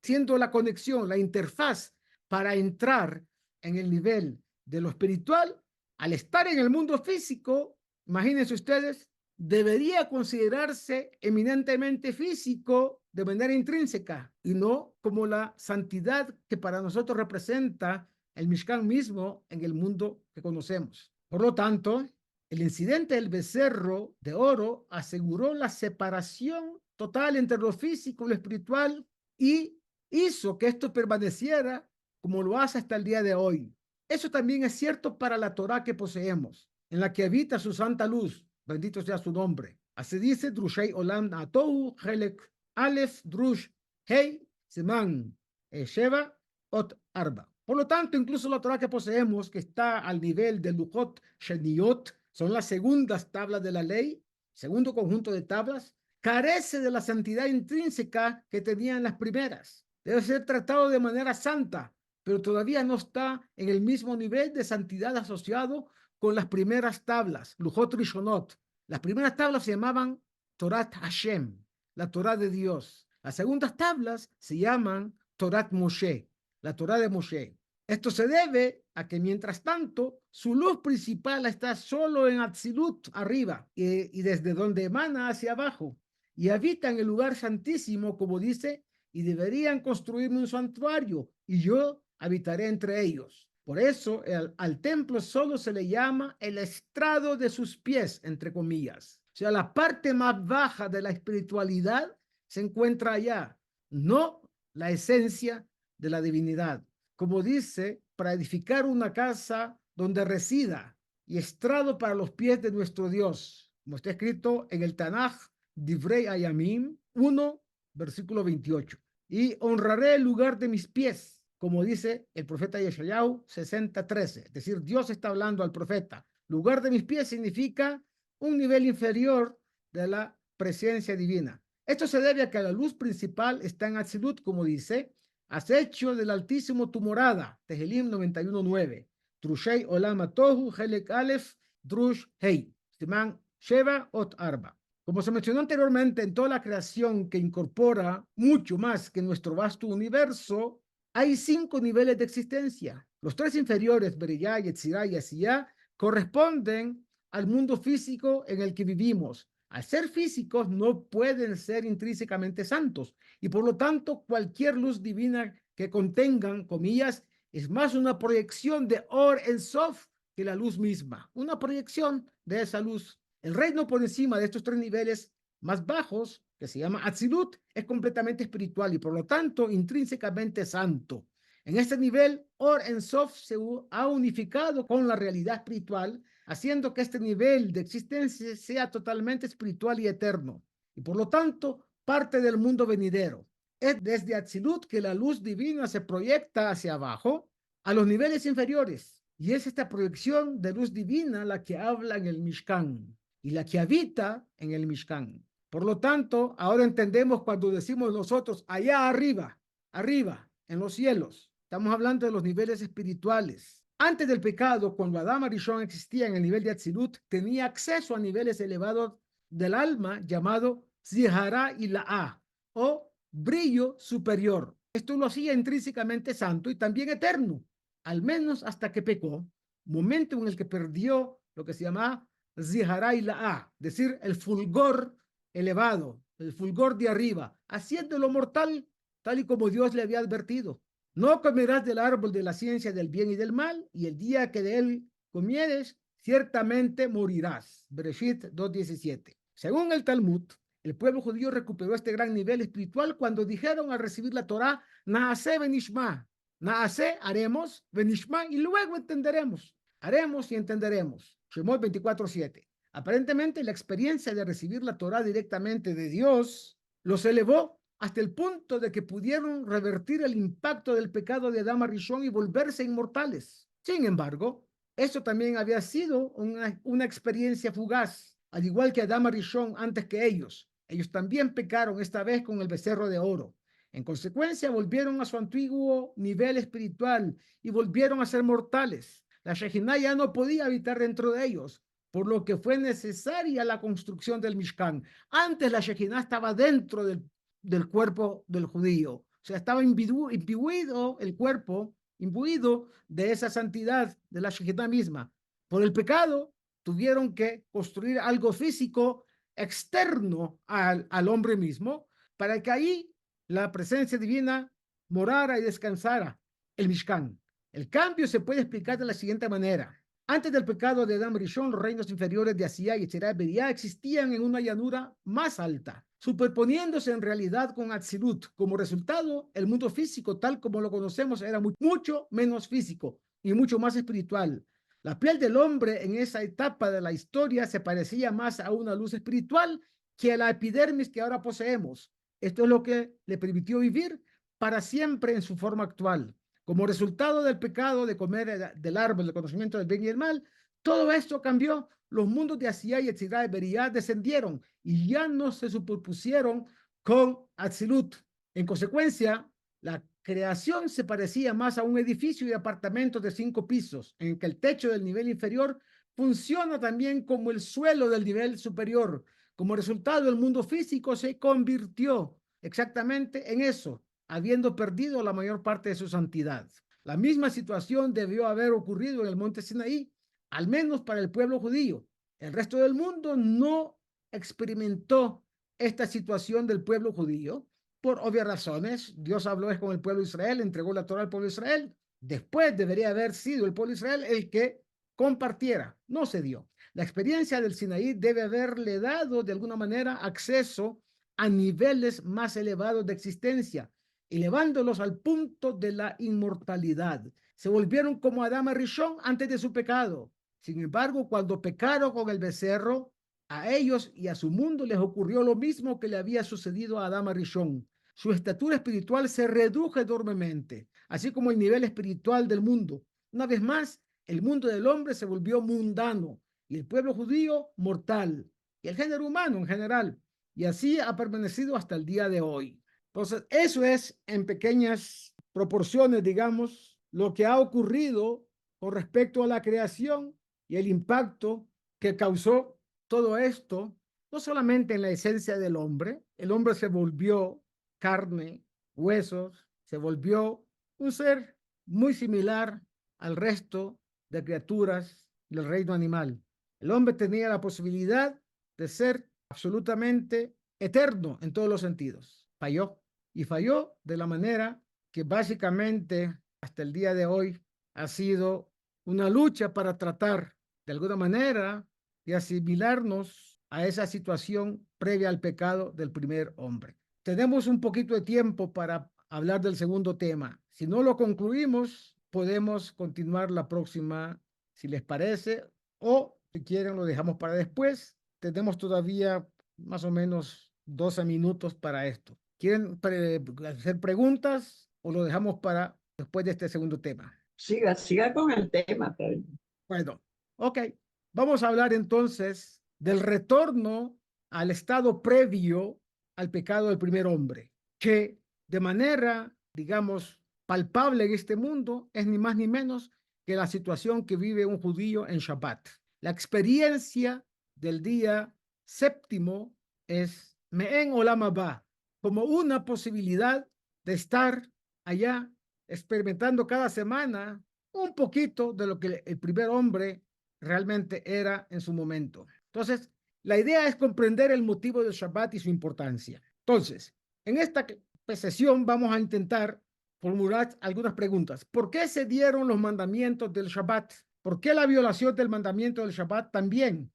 siendo la conexión, la interfaz para entrar en el nivel de lo espiritual, al estar en el mundo físico, imagínense ustedes, debería considerarse eminentemente físico de manera intrínseca y no como la santidad que para nosotros representa el Mishkan mismo en el mundo que conocemos. Por lo tanto, el incidente del becerro de oro aseguró la separación total entre lo físico y lo espiritual y hizo que esto permaneciera como lo hace hasta el día de hoy. Eso también es cierto para la Torá que poseemos, en la que habita su santa luz, bendito sea su nombre. Así dice Drushei Olam Atohu Helek Aleph Drush Hei Siman Sheva Ot Arba. Por lo tanto, incluso la Torá que poseemos, que está al nivel de Luchot Sheniot, son las segundas tablas de la ley, segundo conjunto de tablas, carece de la santidad intrínseca que tenían las primeras. Debe ser tratado de manera santa, pero todavía no está en el mismo nivel de santidad asociado con las primeras tablas, Luchot Rishonot. Las primeras tablas se llamaban Torat Hashem, la Torá de Dios. Las segundas tablas se llaman Torat Moshe, la Torá de Moshe. Esto se debe a que mientras tanto su luz principal está solo en Atzilut arriba y desde donde emana hacia abajo y habita en el lugar santísimo, como dice, y deberían construirme un santuario y yo habitaré entre ellos. Por eso al templo solo se le llama el estrado de sus pies, entre comillas. O sea, la parte más baja de la espiritualidad se encuentra allá, no la esencia de la divinidad. Como dice, para edificar una casa donde resida y estrado para los pies de nuestro Dios, como está escrito en el Tanaj, Divrei Ayamim 1, versículo 28. Y honraré el lugar de mis pies, como dice el profeta Yeshayahu 60:13. Es decir, Dios está hablando al profeta. Lugar de mis pies significa un nivel inferior de la presencia divina. Esto se debe a que la luz principal está en Atzilut, como dice, has hecho del Altísimo tu morada, Tehilim 91:9. Drushei Olam Atohu Helek Aleph Drush Hei, Siman Sheva Ot Arba. Como se mencionó anteriormente, en toda la creación que incorpora mucho más que nuestro vasto universo, hay 5 niveles de existencia. Los 3 inferiores, Beriyah, Yetzirah y Asiyah, corresponden al mundo físico en el que vivimos. Al ser físicos, no pueden ser intrínsecamente santos y por lo tanto cualquier luz divina que contengan, comillas, es más una proyección de Or en Sof que la luz misma, una proyección de esa luz. El reino por encima de estos 3 niveles más bajos, que se llama Atzilut, es completamente espiritual y por lo tanto intrínsecamente santo. En este nivel, Or en Sof se ha unificado con la realidad espiritual, haciendo que este nivel de existencia sea totalmente espiritual y eterno, y por lo tanto parte del mundo venidero. Es desde Atzilut que la luz divina se proyecta hacia abajo a los niveles inferiores, y es esta proyección de luz divina la que habla en el Mishkan y la que habita en el Mishkan. Por lo tanto, ahora entendemos cuando decimos nosotros allá arriba, arriba, en los cielos. Estamos hablando de los niveles espirituales. Antes del pecado, cuando Adán Arishon existía en el nivel de Atzilut, tenía acceso a niveles elevados del alma llamado Zihara Ila'a o brillo superior. Esto lo hacía intrínsecamente santo y también eterno, al menos hasta que pecó, momento en el que perdió lo que se llama Zihara Ila'a, es decir, el fulgor elevado, el fulgor de arriba, haciéndolo mortal, tal y como Dios le había advertido. No comerás del árbol de la ciencia del bien y del mal, y el día que de él comieres, ciertamente morirás. Bereshit 2:17. Según el Talmud, el pueblo judío recuperó este gran nivel espiritual cuando dijeron al recibir la Torá, Naaseh benishma, Naaseh, haremos, benishma, y luego entenderemos. Haremos y entenderemos. Shemot 24:7. Aparentemente, la experiencia de recibir la Torá directamente de Dios los elevó hasta el punto de que pudieron revertir el impacto del pecado de Adán Arishon y volverse inmortales. Sin embargo, eso también había sido una experiencia fugaz, al igual que Adán Arishon antes que ellos. Ellos también pecaron esta vez con el becerro de oro. En consecuencia, volvieron a su antiguo nivel espiritual y volvieron a ser mortales. La Shejinah ya no podía habitar dentro de ellos, por lo que fue necesaria la construcción del Mishkan. Antes la Shejinah estaba dentro del cuerpo del judío. O sea, estaba imbuido el cuerpo, imbuido de esa santidad de la Shejinah misma. Por el pecado, tuvieron que construir algo físico externo al hombre mismo para que ahí la presencia divina morara y descansara, el Mishkan. El cambio se puede explicar de la siguiente manera. Antes del pecado de Adam Rishon, los reinos inferiores de Asía y Yetzirah Beriah existían en una llanura más alta, superponiéndose en realidad con Atzilut. Como resultado, el mundo físico, tal como lo conocemos, era mucho menos físico y mucho más espiritual. La piel del hombre en esa etapa de la historia se parecía más a una luz espiritual que a la epidermis que ahora poseemos. Esto es lo que le permitió vivir para siempre en su forma actual. Como resultado del pecado de comer del árbol del conocimiento del bien y el mal, todo esto cambió. Los mundos de Asía y Yetzirah y Beriah descendieron y ya no se superpusieron con Atzilut. En consecuencia, la creación se parecía más a un edificio de apartamentos de 5 pisos, en que el techo del nivel inferior funciona también como el suelo del nivel superior. Como resultado, el mundo físico se convirtió exactamente en eso, habiendo perdido la mayor parte de su santidad. La misma situación debió haber ocurrido en el monte Sinaí, al menos para el pueblo judío. El resto del mundo no experimentó esta situación del pueblo judío. Por obvias razones, Dios habló con el pueblo de Israel, entregó la Torá al pueblo de Israel. Después debería haber sido el pueblo de Israel el que compartiera. No se dio. La experiencia del Sinaí debe haberle dado de alguna manera acceso a niveles más elevados de existencia, elevándolos al punto de la inmortalidad. Se volvieron como Adán Arishon antes de su pecado. Sin embargo, cuando pecaron con el becerro, a ellos y a su mundo les ocurrió lo mismo que le había sucedido a Adán Arishon. Su estatura espiritual se redujo enormemente, así como el nivel espiritual del mundo. Una vez más, el mundo del hombre se volvió mundano y el pueblo judío mortal y el género humano en general. Y así ha permanecido hasta el día de hoy. Entonces, eso es en pequeñas proporciones, digamos, lo que ha ocurrido con respecto a la creación y el impacto que causó todo esto, no solamente en la esencia del hombre. El hombre se volvió carne, huesos, se volvió un ser muy similar al resto de criaturas del reino animal. El hombre tenía la posibilidad de ser absolutamente eterno en todos los sentidos. Falló. Y falló de la manera que básicamente hasta el día de hoy ha sido una lucha para tratar de alguna manera de asimilarnos a esa situación previa al pecado del primer hombre. Tenemos un poquito de tiempo para hablar del segundo tema. Si no lo concluimos, podemos continuar la próxima, si les parece, o si quieren lo dejamos para después. Tenemos todavía más o menos 12 minutos para esto. ¿Quieren hacer preguntas o lo dejamos para después de este segundo tema? Siga con el tema. Pero... Bueno, ok. Vamos a hablar entonces del retorno al estado previo al pecado del primer hombre, que de manera, digamos, palpable en este mundo es ni más ni menos que la situación que vive un judío en Shabbat. La experiencia del día séptimo es Me'en Olam Haba, como una posibilidad de estar allá experimentando cada semana un poquito de lo que el primer hombre realmente era en su momento. Entonces, la idea es comprender el motivo del Shabbat y su importancia. Entonces, en esta sesión vamos a intentar formular algunas preguntas. ¿Por qué se dieron los mandamientos del Shabbat? ¿Por qué la violación del mandamiento del Shabbat también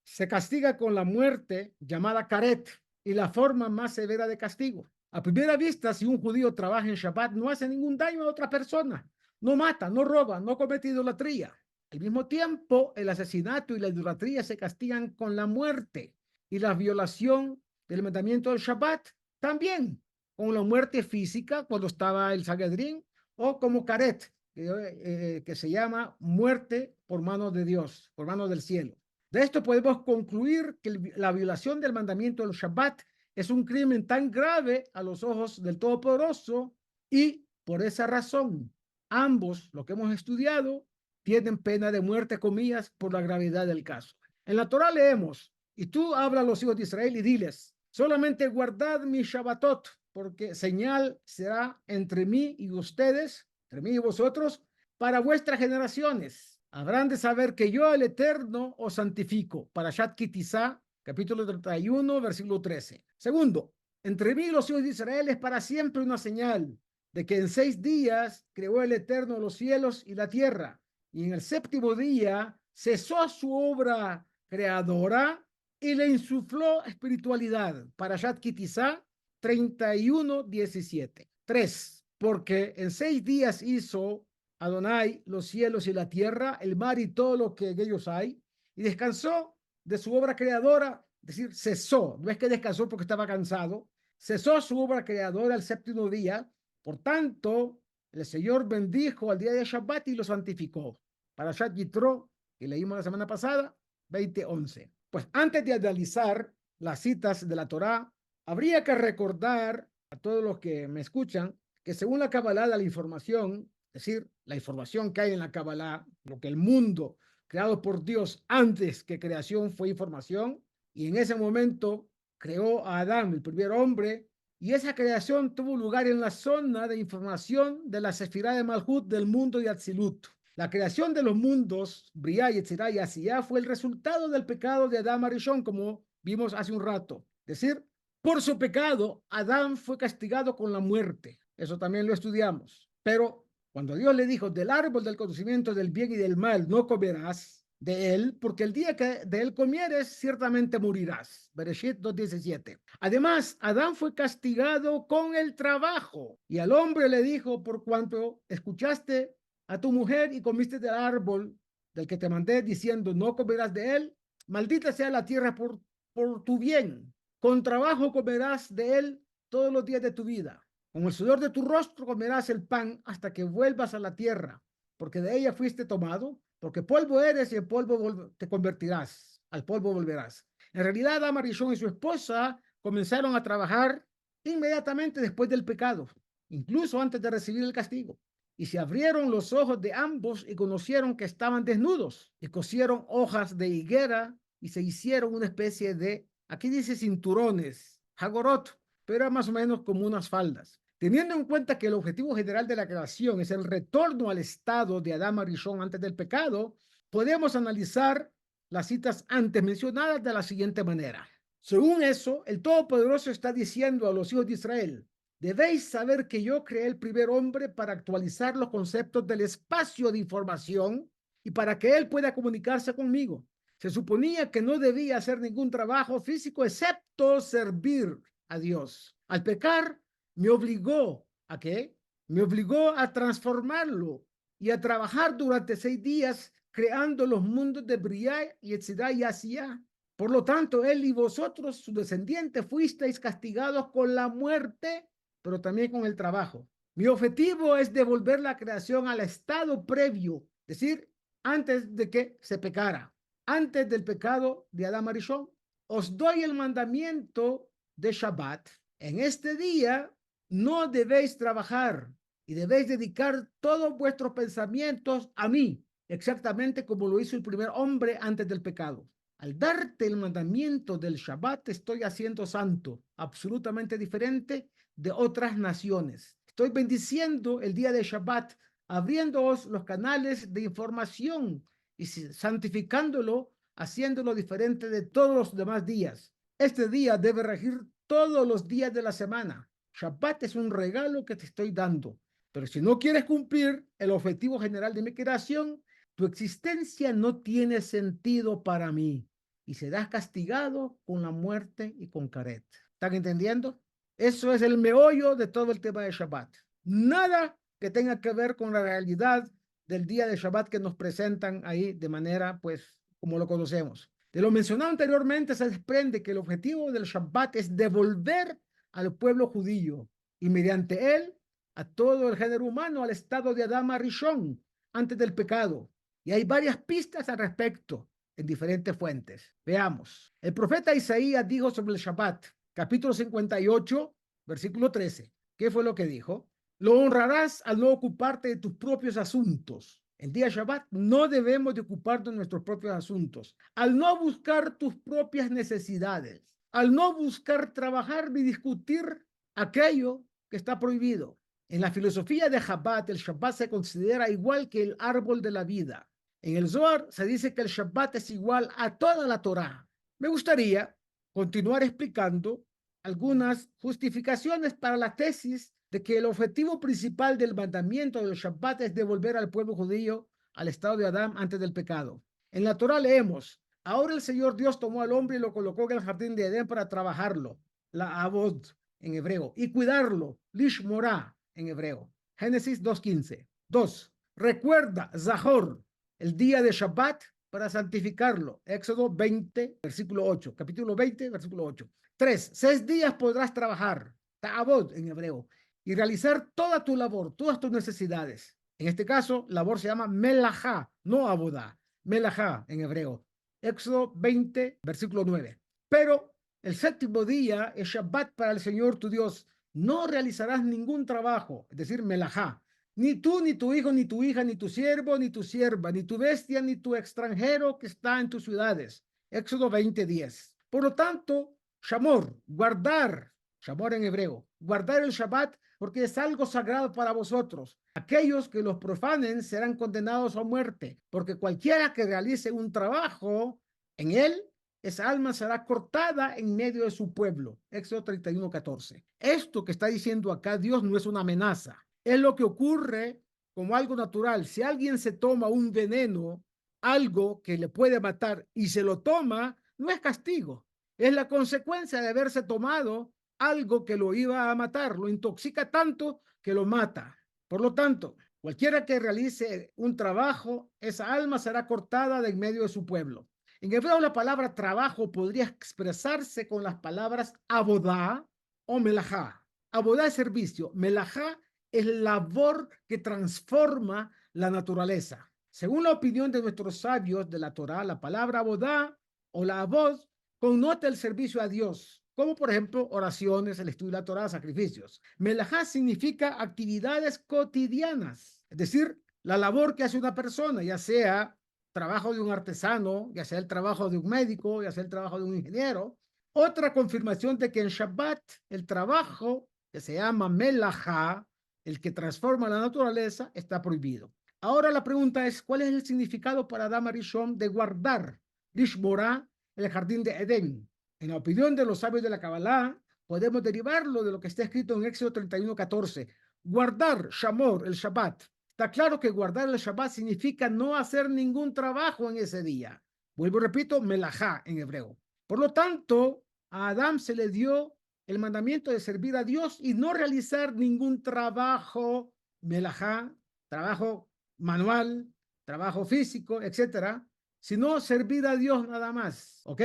se castiga con la muerte llamada karet y la forma más severa de castigo? A primera vista, si un judío trabaja en Shabbat, no hace ningún daño a otra persona, no mata, no roba, no comete idolatría. Al mismo tiempo, el asesinato y la idolatría se castigan con la muerte y la violación del mandamiento del Shabbat también con la muerte física cuando estaba el Sanedrín o como karet, que se llama muerte por mano de Dios, por mano del cielo. De esto podemos concluir que la violación del mandamiento del Shabbat es un crimen tan grave a los ojos del Todopoderoso y por esa razón ambos, lo que hemos estudiado, tienen pena de muerte, comillas, por la gravedad del caso. En la Torah leemos, y tú habla a los hijos de Israel y diles, solamente guardad mi Shabbatot, porque señal será entre mí y ustedes, entre mí y vosotros, para vuestras generaciones. Habrán de saber que yo, el Eterno, os santifico. Parashat Ki Tisa, capítulo 31, versículo 13. Segundo, entre mí y los hijos de Israel es para siempre una señal de que en 6 días creó el Eterno los cielos y la tierra, y en el séptimo día cesó su obra creadora y le insufló espiritualidad. Parashat Ki Tisa 31:17. 3. Porque en 6 días hizo Adonai los cielos y la tierra, el mar y todo lo que en ellos hay, y descansó de su obra creadora, es decir, cesó, no es que descansó porque estaba cansado, cesó su obra creadora el séptimo día. Por tanto, el Señor bendijo al día de Shabbat y lo santificó. Parashat Yitro, que leímos la semana pasada, 20:11. Pues antes de analizar las citas de la Torá, habría que recordar a todos los que me escuchan que según la Kabbalah, la información, es decir, la información que hay en la Kabbalah, lo que el mundo creado por Dios antes que creación fue información, y en ese momento creó a Adán, el primer hombre, y esa creación tuvo lugar en la zona de información de la Sefirá de Malhut del mundo de Atzilut. La creación de los mundos, Briá, Yetzirá y Asiyá, fue el resultado del pecado de Adán Arishon, como vimos hace un rato. Es decir, por su pecado, Adán fue castigado con la muerte. Eso también lo estudiamos. Pero cuando Dios le dijo, del árbol del conocimiento del bien y del mal no comerás de él, porque el día que de él comieres, ciertamente morirás. Bereshit 2:17. Además, Adán fue castigado con el trabajo. Y al hombre le dijo, por cuanto escuchaste a tu mujer y comiste del árbol del que te mandé, diciendo, no comerás de él, maldita sea la tierra por tu bien. Con trabajo comerás de él todos los días de tu vida. Con el sudor de tu rostro comerás el pan hasta que vuelvas a la tierra, porque de ella fuiste tomado, porque polvo eres y en polvo te convertirás, al polvo volverás. En realidad, Adán Arishon y su esposa comenzaron a trabajar inmediatamente después del pecado, incluso antes de recibir el castigo. Y se abrieron los ojos de ambos y conocieron que estaban desnudos, y cosieron hojas de higuera y se hicieron una especie de, aquí dice cinturones, hagorot, pero era más o menos como unas faldas. Teniendo en cuenta que el objetivo general de la creación es el retorno al estado de Adán Arishon antes del pecado, podemos analizar las citas antes mencionadas de la siguiente manera. Según eso, el Todopoderoso está diciendo a los hijos de Israel, debéis saber que yo creé el primer hombre para actualizar los conceptos del espacio de información y para que él pueda comunicarse conmigo. Se suponía que no debía hacer ningún trabajo físico excepto servir a Dios. Al pecar, me obligó ¿a qué? Me obligó a transformarlo y a trabajar durante 6 días creando los mundos de Briá, Yetzirá y Asiyá. Por lo tanto, él y vosotros, sus descendientes, fuisteis castigados con la muerte, pero también con el trabajo. Mi objetivo es devolver la creación al estado previo, es decir, antes de que se pecara, antes del pecado de Adán Arishon. Os doy el mandamiento de Shabbat. En este día no debéis trabajar y debéis dedicar todos vuestros pensamientos a mí, exactamente como lo hizo el primer hombre antes del pecado. Al darte el mandamiento del Shabbat, te estoy haciendo santo, absolutamente diferente de otras naciones. Estoy bendiciendo el día de Shabbat, abriéndoos los canales de información y santificándolo, haciéndolo diferente de todos los demás días. Este día debe regir todos los días de la semana. Shabbat es un regalo que te estoy dando. Pero si no quieres cumplir el objetivo general de mi creación, tu existencia no tiene sentido para mí y serás castigado con la muerte y con caret. ¿Están entendiendo? Eso es el meollo de todo el tema de Shabbat. Nada que tenga que ver con la realidad del día de Shabbat que nos presentan ahí de manera, pues, como lo conocemos. De lo mencionado anteriormente se desprende que el objetivo del Shabbat es devolver al pueblo judío y mediante él a todo el género humano al estado de Adán Rishon antes del pecado. Y hay varias pistas al respecto en diferentes fuentes. Veamos. El profeta Isaías dijo sobre el Shabbat, capítulo 58, versículo 13. ¿Qué fue lo que dijo? Lo honrarás al no ocuparte de tus propios asuntos. El día Shabbat no debemos de ocuparnos de nuestros propios asuntos. Al no buscar tus propias necesidades, al no buscar trabajar ni discutir aquello que está prohibido. En la filosofía de Chabad, el Shabbat se considera igual que el árbol de la vida. En el Zohar se dice que el Shabbat es igual a toda la Torá. Me gustaría continuar explicando algunas justificaciones para la tesis de que el objetivo principal del mandamiento del Shabbat es devolver al pueblo judío al estado de Adán antes del pecado. En la Torá leemos, ahora el Señor Dios tomó al hombre y lo colocó en el jardín de Edén para trabajarlo, la avod en hebreo, y cuidarlo, lishmorá en hebreo. Génesis 2:15. 2. Recuerda, Zahor, el día de Shabbat para santificarlo. Éxodo 20, versículo 8. Capítulo 20, versículo 8. 3. 6 días podrás trabajar, ta'abod en hebreo, y realizar toda tu labor, todas tus necesidades. En este caso, labor se llama melajá, no abodá. Melajá en hebreo. Éxodo 20, versículo 9. Pero el séptimo día es Shabbat para el Señor tu Dios. No realizarás ningún trabajo, es decir, melajá. Ni tú, ni tu hijo, ni tu hija, ni tu siervo, ni tu sierva, ni tu bestia, ni tu extranjero que está en tus ciudades. Éxodo 20:10. Por lo tanto, shamor, guardar, shamor en hebreo, guardar el Shabbat porque es algo sagrado para vosotros. Aquellos que los profanen serán condenados a muerte, porque cualquiera que realice un trabajo en él, esa alma será cortada en medio de su pueblo. Éxodo 31:14. Esto que está diciendo acá Dios no es una amenaza. Es lo que ocurre como algo natural. Si alguien se toma un veneno, algo que le puede matar, y se lo toma, no es castigo. Es la consecuencia de haberse tomado algo que lo iba a matar. Lo intoxica tanto que lo mata. Por lo tanto, cualquiera que realice un trabajo, esa alma será cortada de en medio de su pueblo. En hebreo la palabra trabajo podría expresarse con las palabras abodá o melajá. Abodá es servicio, melajá es labor que transforma la naturaleza. Según la opinión de nuestros sabios de la Torá, la palabra abodá o la abod connota el servicio a Dios, como por ejemplo oraciones, el estudio de la Torá, sacrificios. Melajá significa actividades cotidianas, es decir, la labor que hace una persona, ya sea trabajo de un artesano, ya sea el trabajo de un médico, ya sea el trabajo de un ingeniero. Otra confirmación de que en Shabbat el trabajo que se llama melajá, el que transforma la naturaleza, está prohibido. Ahora la pregunta es, ¿cuál es el significado para Adán Rishon de guardar lishmorá, el jardín de Edén? En la opinión de los sabios de la Kabbalah, podemos derivarlo de lo que está escrito en Éxodo 31:14. Guardar, shamor, el Shabbat. Está claro que guardar el Shabbat significa no hacer ningún trabajo en ese día. Vuelvo y repito, melajá en hebreo. Por lo tanto, a Adán se le dio el mandamiento de servir a Dios y no realizar ningún trabajo, melajá, trabajo manual, trabajo físico, etcétera, sino servir a Dios nada más. ¿Ok?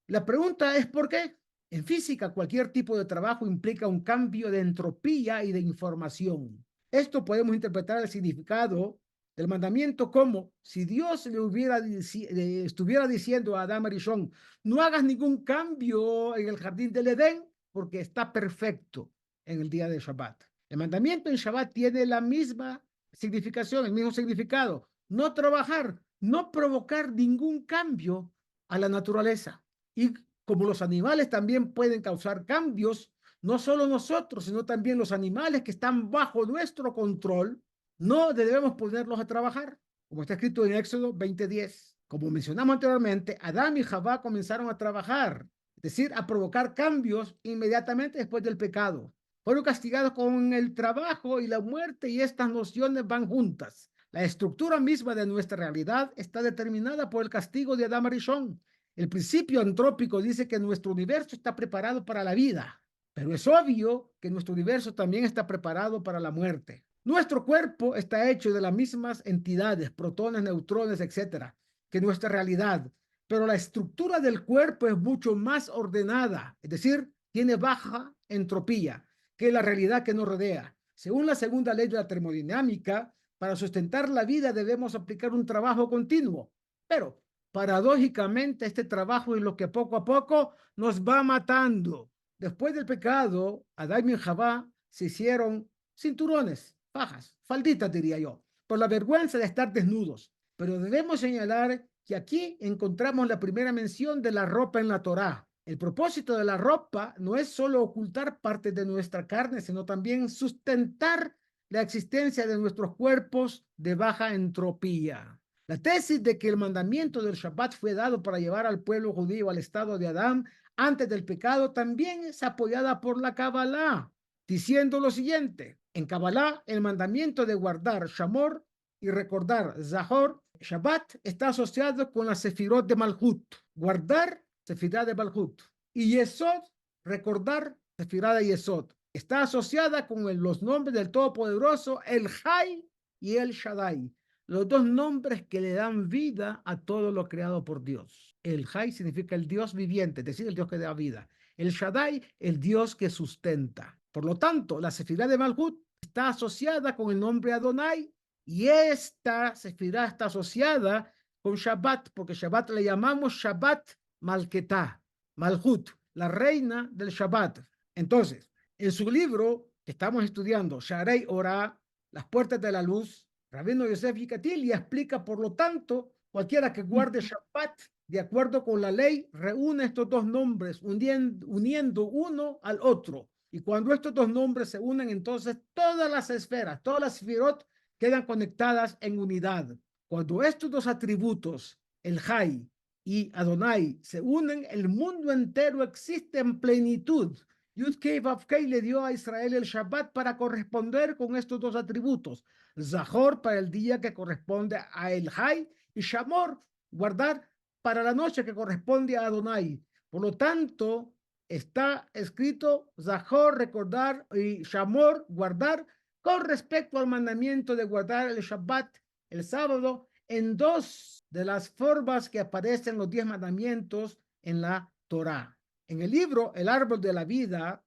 La pregunta es ¿por qué? En física, cualquier tipo de trabajo implica un cambio de entropía y de información. Esto podemos interpretar el significado del mandamiento como si Dios le estuviera diciendo a Adán Rishon, no hagas ningún cambio en el jardín del Edén porque está perfecto en el día de Shabbat. El mandamiento en Shabbat tiene la misma significación, el mismo significado. No trabajar, no provocar ningún cambio a la naturaleza. Y como los animales también pueden causar cambios, no solo nosotros, sino también los animales que están bajo nuestro control, no debemos ponerlos a trabajar, como está escrito en Éxodo 20:10. Como mencionamos anteriormente, Adán y Javá comenzaron a trabajar, es decir, a provocar cambios inmediatamente después del pecado. Fueron castigados con el trabajo y la muerte, y estas nociones van juntas. La estructura misma de nuestra realidad está determinada por el castigo de Adán Arishon. El principio antrópico dice que nuestro universo está preparado para la vida, pero es obvio que nuestro universo también está preparado para la muerte. Nuestro cuerpo está hecho de las mismas entidades, protones, neutrones, etcétera, que nuestra realidad, pero la estructura del cuerpo es mucho más ordenada, es decir, tiene baja entropía que la realidad que nos rodea. Según la segunda ley de la termodinámica, para sustentar la vida debemos aplicar un trabajo continuo, pero paradójicamente este trabajo es lo que poco a poco nos va matando. Después del pecado, Adán y Javá se hicieron cinturones, fajas, falditas diría yo, por la vergüenza de estar desnudos. Pero debemos señalar que aquí encontramos la primera mención de la ropa en la Torá. El propósito de la ropa no es solo ocultar partes de nuestra carne, sino también sustentar la existencia de nuestros cuerpos de baja entropía. La tesis de que el mandamiento del Shabbat fue dado para llevar al pueblo judío al estado de Adán antes del pecado también es apoyada por la Kabbalah, diciendo lo siguiente: en Kabbalah el mandamiento de guardar Shamor y recordar Zahor, Shabbat, está asociado con la Sefirot de Malhut, guardar Sefirá de Malhut, y Yesod, recordar Sefirá de Yesod. Está asociada con los nombres del Todopoderoso, el Jai y el Shaddai, los dos nombres que le dan vida a todo lo creado por Dios. El Jai significa el Dios viviente, es decir, el Dios que da vida. El Shaddai, el Dios que sustenta. Por lo tanto, la Sefirá de Malhut está asociada con el nombre Adonai, y esta Sefirá está asociada con Shabbat, porque Shabbat le llamamos Shabbat Malketá, Malhut, la reina del Shabbat. Entonces, en su libro que estamos estudiando, Sharei Orá, las puertas de la luz, Rabino Yosef Yikatil explica, por lo tanto, cualquiera que guarde Shabbat de acuerdo con la ley, reúne estos dos nombres, uniendo uno al otro. Y cuando estos dos nombres se unen, entonces todas las esferas, todas las sefirot, quedan conectadas en unidad. Cuando estos dos atributos, el Jai y Adonai, se unen, el mundo entero existe en plenitud. Yud-Kei Vav-Kei le dio a Israel el Shabbat para corresponder con estos dos atributos. Zahor para el día que corresponde a el Jai, y Shamor, guardar, para la noche que corresponde a Adonai. Por lo tanto, está escrito Zahor, recordar, y Shamor, guardar, con respecto al mandamiento de guardar el Shabbat, el sábado, en dos de las formas que aparecen los 10 mandamientos en la Torá. En el libro El Árbol de la Vida,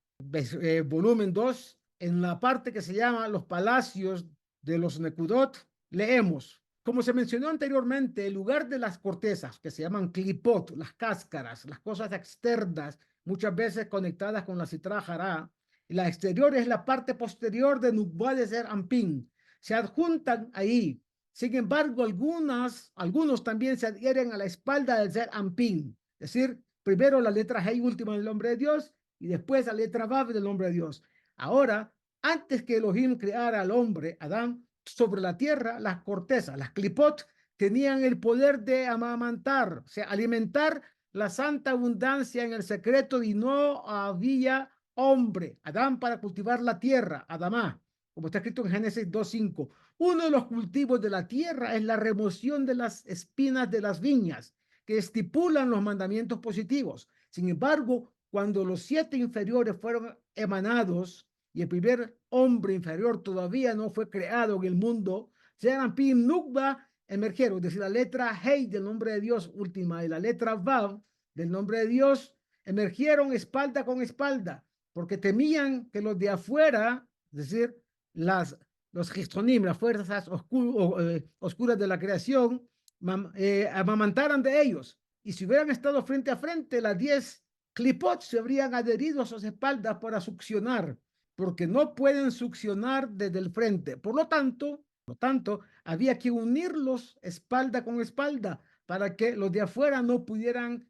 volumen 2, en la parte que se llama Los Palacios de los Nekudot, leemos: como se mencionó anteriormente, el lugar de las cortezas, que se llaman klipot, las cáscaras, las cosas externas, muchas veces conectadas con la Sitra Hará, y la exterior es la parte posterior de Nukba de Zer Ampin. Se adjuntan ahí. Sin embargo, algunos también se adhieren a la espalda del Zer Ampin, es decir, primero la letra Hei última del nombre de Dios y después la letra Vav del nombre de Dios. Ahora, antes que Elohim creara al hombre, Adán, sobre la tierra, las cortezas, las clipot, tenían el poder de amamantar, o sea, alimentar la santa abundancia en el secreto, y no había hombre, Adán, para cultivar la tierra, Adamá, como está escrito en Génesis 2:5. Uno de los cultivos de la tierra es la remoción de las espinas de las viñas, que estipulan los mandamientos positivos. Sin embargo, cuando los 7 inferiores fueron emanados y el primer hombre inferior todavía no fue creado en el mundo, Serampim Nukba emergieron, es decir, la letra Hei del nombre de Dios última y la letra Vav del nombre de Dios emergieron espalda con espalda, porque temían que los de afuera, es decir, los Histonim, las fuerzas oscuras de la creación, amamantaran de ellos. Y si hubieran estado frente a frente, las 10 clipot se habrían adherido a sus espaldas para succionar. porque no pueden succionar desde el frente. Por lo tanto, había que unirlos espalda con espalda para que los de afuera no pudieran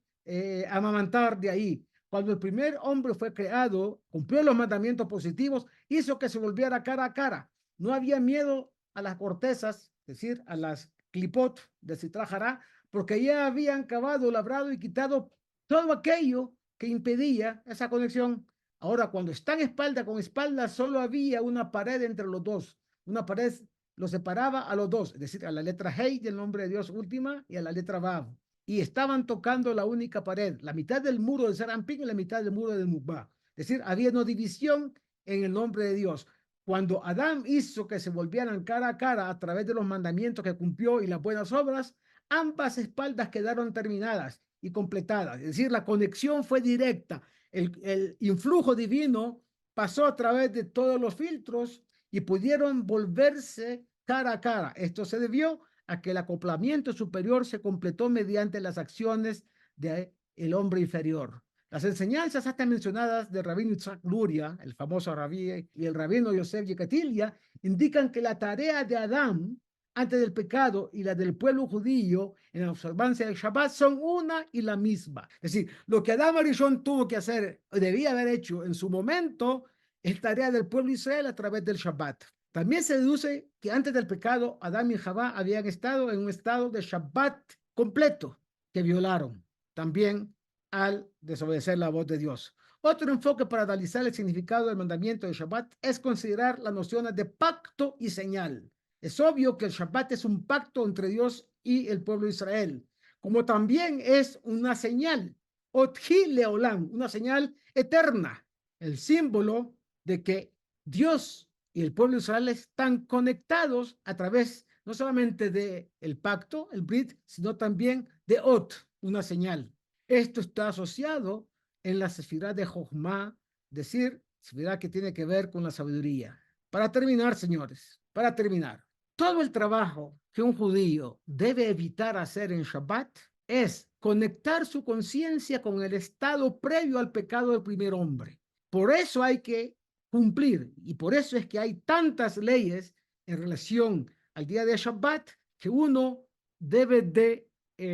amamantar de ahí. Cuando el primer hombre fue creado, cumplió los mandamientos positivos, hizo que se volviera cara a cara. No había miedo a las cortezas, es decir, a las clipot de Sitra Hará, porque ya habían cavado, labrado y quitado todo aquello que impedía esa conexión. Ahora, cuando están espalda con espalda, solo había una pared entre los dos. Una pared los separaba a los dos, es decir, a la letra Hei del nombre de Dios última y a la letra Vav. Y estaban tocando la única pared, la mitad del muro del Serampín y la mitad del muro del Mukba. Es decir, había una división en el nombre de Dios. Cuando Adán hizo que se volvieran cara a cara a través de los mandamientos que cumplió y las buenas obras, ambas espaldas quedaron terminadas y completadas. Es decir, la conexión fue directa. El influjo divino pasó a través de todos los filtros y pudieron volverse cara a cara. Esto se debió a que el acoplamiento superior se completó mediante las acciones del hombre inferior. Las enseñanzas hasta mencionadas del rabino Yitzhak Luria, el famoso rabí, y el rabino Yosef Yekatilia, indican que la tarea de Adán antes del pecado y la del pueblo judío en la observancia del Shabbat son una y la misma. Es decir, lo que Adán Arishon tuvo que hacer, debía haber hecho en su momento, es tarea del pueblo de Israel a través del Shabbat. También se deduce que antes del pecado, Adán y Javá habían estado en un estado de Shabbat completo, que violaron también al desobedecer la voz de Dios. Otro enfoque para analizar el significado del mandamiento de Shabbat es considerar las nociones de pacto y señal. Es obvio que el Shabbat es un pacto entre Dios y el pueblo de Israel, como también es una señal, Otji Leolam, una señal eterna, el símbolo de que Dios y el pueblo de Israel están conectados a través no solamente del pacto, el Brit, sino también de Ot, una señal. Esto está asociado en la sefirá de Jochma, decir, sefirá que tiene que ver con la sabiduría. Para terminar, señores, para terminar, todo el trabajo que un judío debe evitar hacer en Shabbat es conectar su conciencia con el estado previo al pecado del primer hombre. Por eso hay que cumplir, y por eso es que hay tantas leyes en relación al día de Shabbat que uno debe de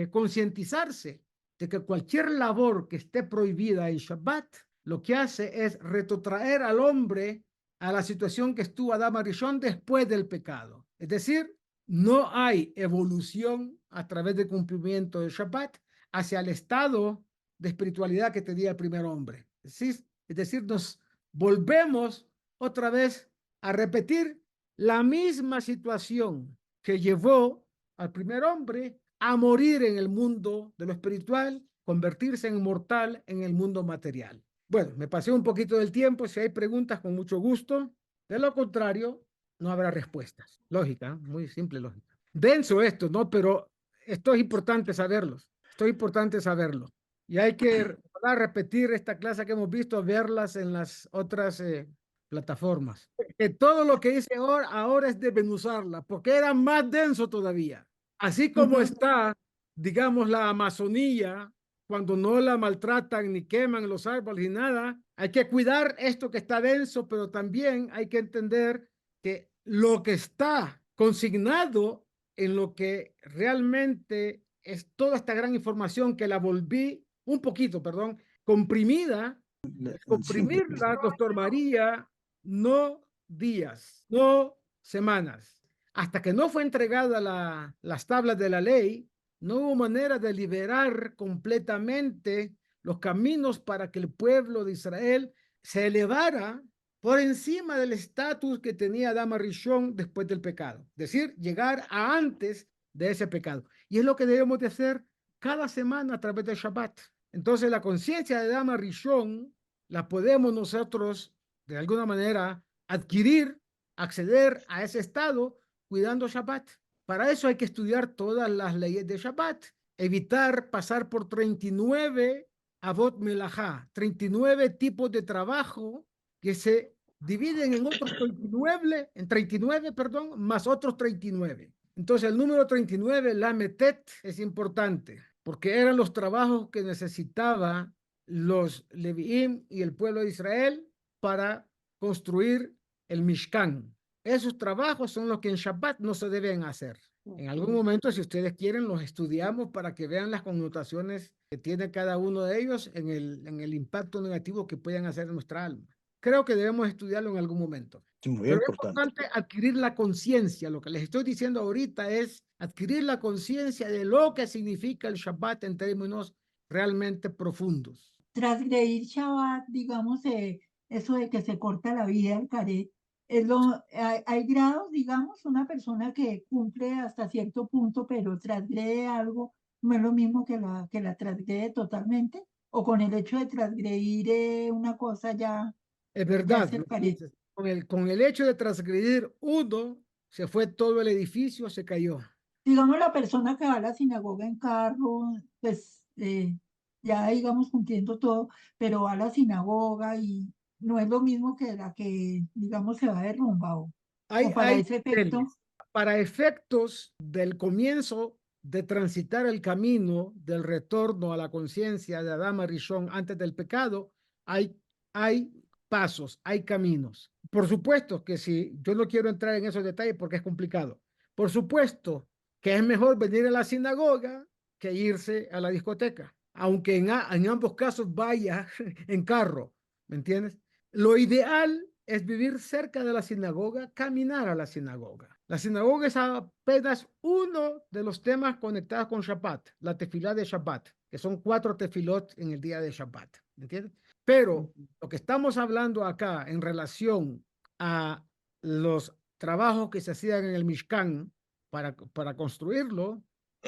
concientizarse de que cualquier labor que esté prohibida en Shabbat, lo que hace es retrotraer al hombre a la situación que estuvo Adán Arishon después del pecado. Es decir, no hay evolución a través del cumplimiento del Shabbat hacia el estado de espiritualidad que tenía el primer hombre. Es decir, nos volvemos otra vez a repetir la misma situación que llevó al primer hombre a morir en el mundo de lo espiritual, convertirse en mortal en el mundo material. Bueno, me pasé un poquito del tiempo. Si hay preguntas, con mucho gusto. De lo contrario, no habrá respuestas. Lógica, muy simple lógica. Denso esto, ¿no? Pero esto es importante saberlo. Esto es importante saberlo. Y hay que repetir esta clase que hemos visto, verlas en las otras plataformas. Que todo lo que hice ahora es desmenuzarla, porque era más denso todavía. Así como está, digamos, la Amazonía, cuando no la maltratan ni queman los árboles ni nada, hay que cuidar esto que está denso, pero también hay que entender que lo que está consignado en lo que realmente es toda esta gran información que la volví un poquito, perdón, comprimida, comprimirla, doctor María, no días, no semanas. Hasta que no fue entregada las tablas de la ley, no hubo manera de liberar completamente los caminos para que el pueblo de Israel se elevara por encima del estatus que tenía Adán Arishon después del pecado. Es decir, llegar a antes de ese pecado. Y es lo que debemos de hacer cada semana a través del Shabbat. Entonces, la conciencia de Adán Arishon la podemos nosotros, de alguna manera, adquirir, acceder a ese estado cuidando Shabbat. Para eso hay que estudiar todas las leyes de Shabbat, evitar pasar por 39 avot melajá, 39 tipos de trabajo que se dividen en otros 39, más otros 39. Entonces el número 39, la metet, es importante, porque eran los trabajos que necesitaba los Leviim y el pueblo de Israel para construir el Mishkan. Esos trabajos son los que en Shabbat no se deben hacer. En algún momento, si ustedes quieren, los estudiamos para que vean las connotaciones que tiene cada uno de ellos en el impacto negativo que pueden hacer en nuestra alma. Creo que debemos estudiarlo en algún momento. Sí, muy Pero es importante. importante adquirir la conciencia. Lo que les estoy diciendo ahorita es adquirir la conciencia de lo que significa el Shabbat en términos realmente profundos. Transgredir Shabbat, digamos, eso de que se corta la vida al caret, hay grados, digamos, una persona que cumple hasta cierto punto, pero transgrede algo, no es lo mismo que la transgrede totalmente, o con el hecho de transgredir una cosa ya, Es ya verdad, se lo que parece. dices. Con el hecho de transgredir uno, se fue todo el edificio, se cayó. Digamos, la persona que va a la sinagoga en carro, pues ya digamos cumpliendo todo, pero va a la sinagoga y no es lo mismo que la que, digamos, se va de rumba o para Hay ese efecto. niveles. Para efectos del comienzo de transitar el camino del retorno a la conciencia de Adán Rishon antes del pecado, hay pasos, hay caminos. Por supuesto que sí, yo no quiero entrar en esos detalles porque es complicado. Por supuesto que es mejor venir a la sinagoga que irse a la discoteca, aunque en ambos casos vaya en carro, ¿me entiendes? Lo ideal es vivir cerca de la sinagoga, caminar a la sinagoga. La sinagoga es apenas uno de los temas conectados con Shabbat, la tefilá de Shabbat, que son 4 tefilot en el día de Shabbat, ¿me entiendes? Pero lo que estamos hablando acá en relación a los trabajos que se hacían en el Mishkan para construirlo,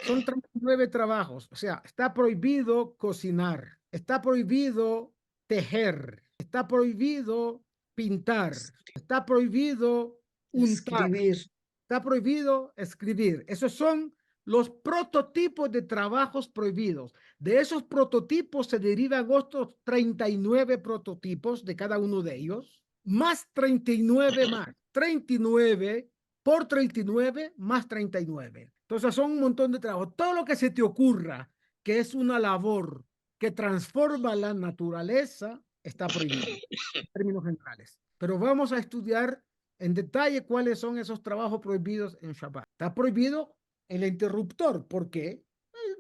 son 39 trabajos. O sea, está prohibido cocinar, está prohibido tejer, está prohibido pintar, está prohibido untar, Escribir. está prohibido escribir. Esos son los prototipos de trabajos prohibidos. De esos prototipos se derivan otros 39 prototipos de cada uno de ellos, más 39 más. 39 por 39 más 39. Entonces son un montón de trabajos. Todo lo que se te ocurra que es una labor que transforma la naturaleza está prohibido en términos generales. Pero vamos a estudiar en detalle cuáles son esos trabajos prohibidos en Shabbat. Está prohibido el interruptor. ¿Por qué?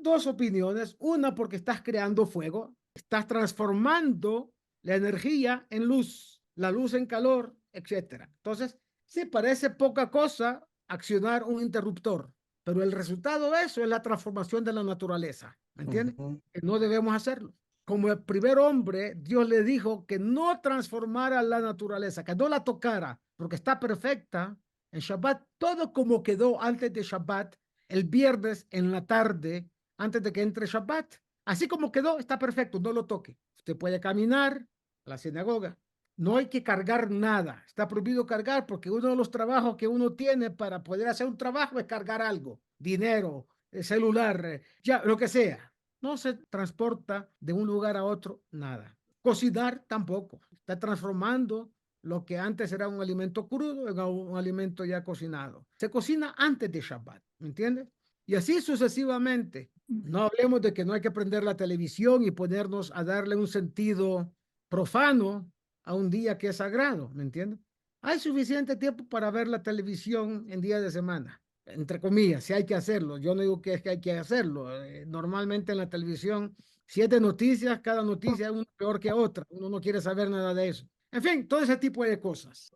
Dos opiniones. Una, porque estás creando fuego, estás transformando la energía en luz, la luz en calor, etc. Entonces, sí, parece poca cosa accionar un interruptor, pero el resultado de eso es la transformación de la naturaleza. ¿Me entiendes? Que no debemos hacerlo. Como el primer hombre, Dios le dijo que no transformara la naturaleza, que no la tocara, porque está perfecta. En Shabbat, todo como quedó antes de Shabbat, el viernes en la tarde, antes de que entre Shabbat, así como quedó, está perfecto, no lo toque. Usted puede caminar a la sinagoga, no hay que cargar nada, está prohibido cargar porque uno de los trabajos que uno tiene para poder hacer un trabajo es cargar algo, dinero, celular, ya, lo que sea. No se transporta de un lugar a otro nada. Cocinar tampoco, está transformando lo que antes era un alimento crudo en un alimento ya cocinado. Se cocina antes de Shabbat, ¿me entiendes? Y así sucesivamente. No hablemos de que no hay que prender la televisión y ponernos a darle un sentido profano a un día que es sagrado, ¿me entiendes? Hay suficiente tiempo para ver la televisión en día de semana, entre comillas, si hay que hacerlo. Yo no digo que es que hay que hacerlo. Normalmente en la televisión, 7 noticias, cada noticia es una peor que otra. Uno no quiere saber nada de eso. En fin, todo ese tipo de cosas.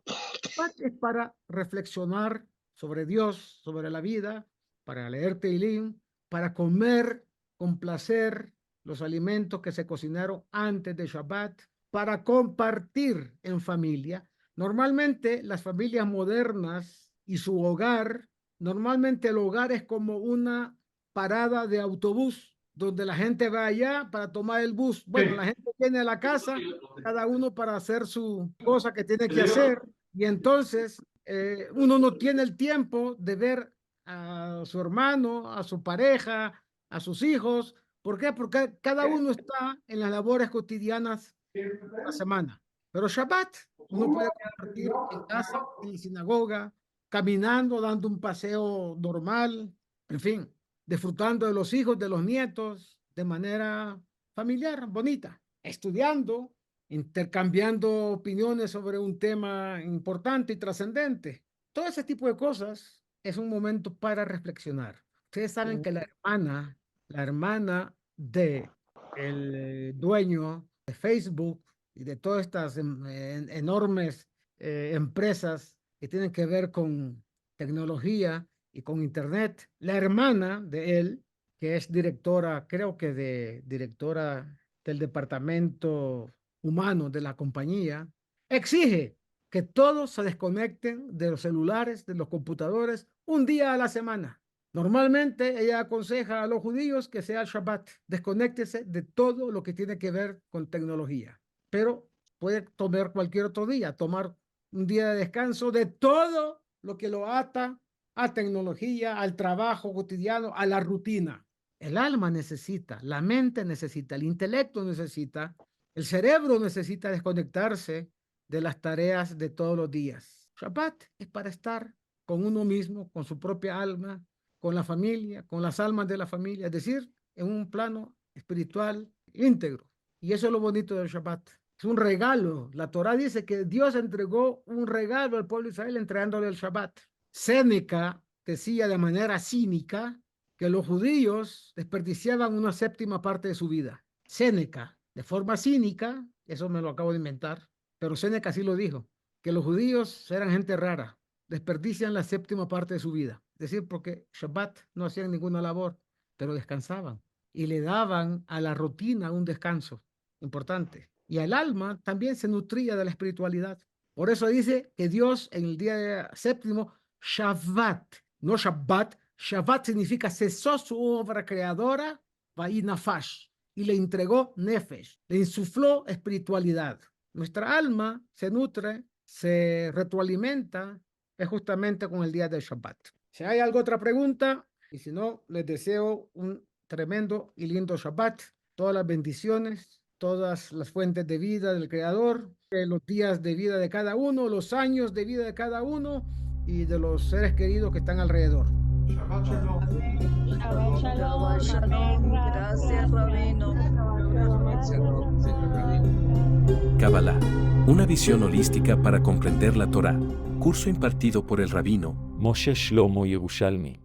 Es para reflexionar sobre Dios, sobre la vida, para leer Teilim, para comer con placer los alimentos que se cocinaron antes de Shabbat, para compartir en familia. Normalmente las familias modernas y su hogar, normalmente el hogar es como una parada de autobús donde la gente va allá para tomar el bus. Bueno, la gente viene a la casa, cada uno para hacer su cosa que tiene que hacer, y entonces uno no tiene el tiempo de ver a su hermano, a su pareja, a sus hijos. ¿Por qué? Porque cada uno está en las labores cotidianas de la semana. Pero Shabbat, uno puede compartir en casa, en la sinagoga, caminando, dando un paseo normal, en fin, disfrutando de los hijos, de los nietos, de manera familiar, bonita, estudiando intercambiando opiniones sobre un tema importante y trascendente. Todo ese tipo de cosas es un momento para reflexionar. Ustedes saben que la hermana de el dueño de Facebook y de todas estas enormes empresas que tienen que ver con tecnología y con Internet, la hermana de él, que es directora, creo que directora del departamento humano de la compañía, exige que todos se desconecten de los celulares, de los computadores, un día a la semana. Normalmente ella aconseja a los judíos que sea el Shabbat, desconéctese de todo lo que tiene que ver con tecnología, pero puede tomar cualquier otro día, tomar un día de descanso de todo lo que lo ata a tecnología, al trabajo cotidiano, a la rutina. El alma necesita, la mente necesita, el intelecto necesita, el cerebro necesita desconectarse de las tareas de todos los días. Shabbat es para estar con uno mismo, con su propia alma, con la familia, con las almas de la familia, es decir, en un plano espiritual íntegro. Y eso es lo bonito del Shabbat. Es un regalo. La Torá dice que Dios entregó un regalo al pueblo de Israel entregándole el Shabbat. Séneca decía de manera cínica que los judíos desperdiciaban una séptima parte de su vida. Séneca, de forma cínica, eso me lo acabo de inventar, pero Séneca sí lo dijo, que los judíos eran gente rara, desperdician la séptima parte de su vida. Es decir, porque Shabbat no hacían ninguna labor, pero descansaban y le daban a la rutina un descanso importante. Y al alma también se nutría de la espiritualidad. Por eso dice que Dios en el día séptimo, Shabbat, no Shabbat, Shabbat significa cesó su obra creadora, Vayinafash, y le entregó Nefesh, le insufló espiritualidad. Nuestra alma se nutre, se retroalimenta, es justamente con el día del Shabbat. Si hay alguna otra pregunta, y si no, les deseo un tremendo y lindo Shabbat, todas las bendiciones, todas las fuentes de vida del Creador, los días de vida de cada uno, los años de vida de cada uno y de los seres queridos que están alrededor. Shabbat shalom. Shabbat shalom. Gracias, Rabino. Kabbalah, una visión holística para comprender la Torá. Curso impartido por el rabino Moshe Shlomo Yerushalmi.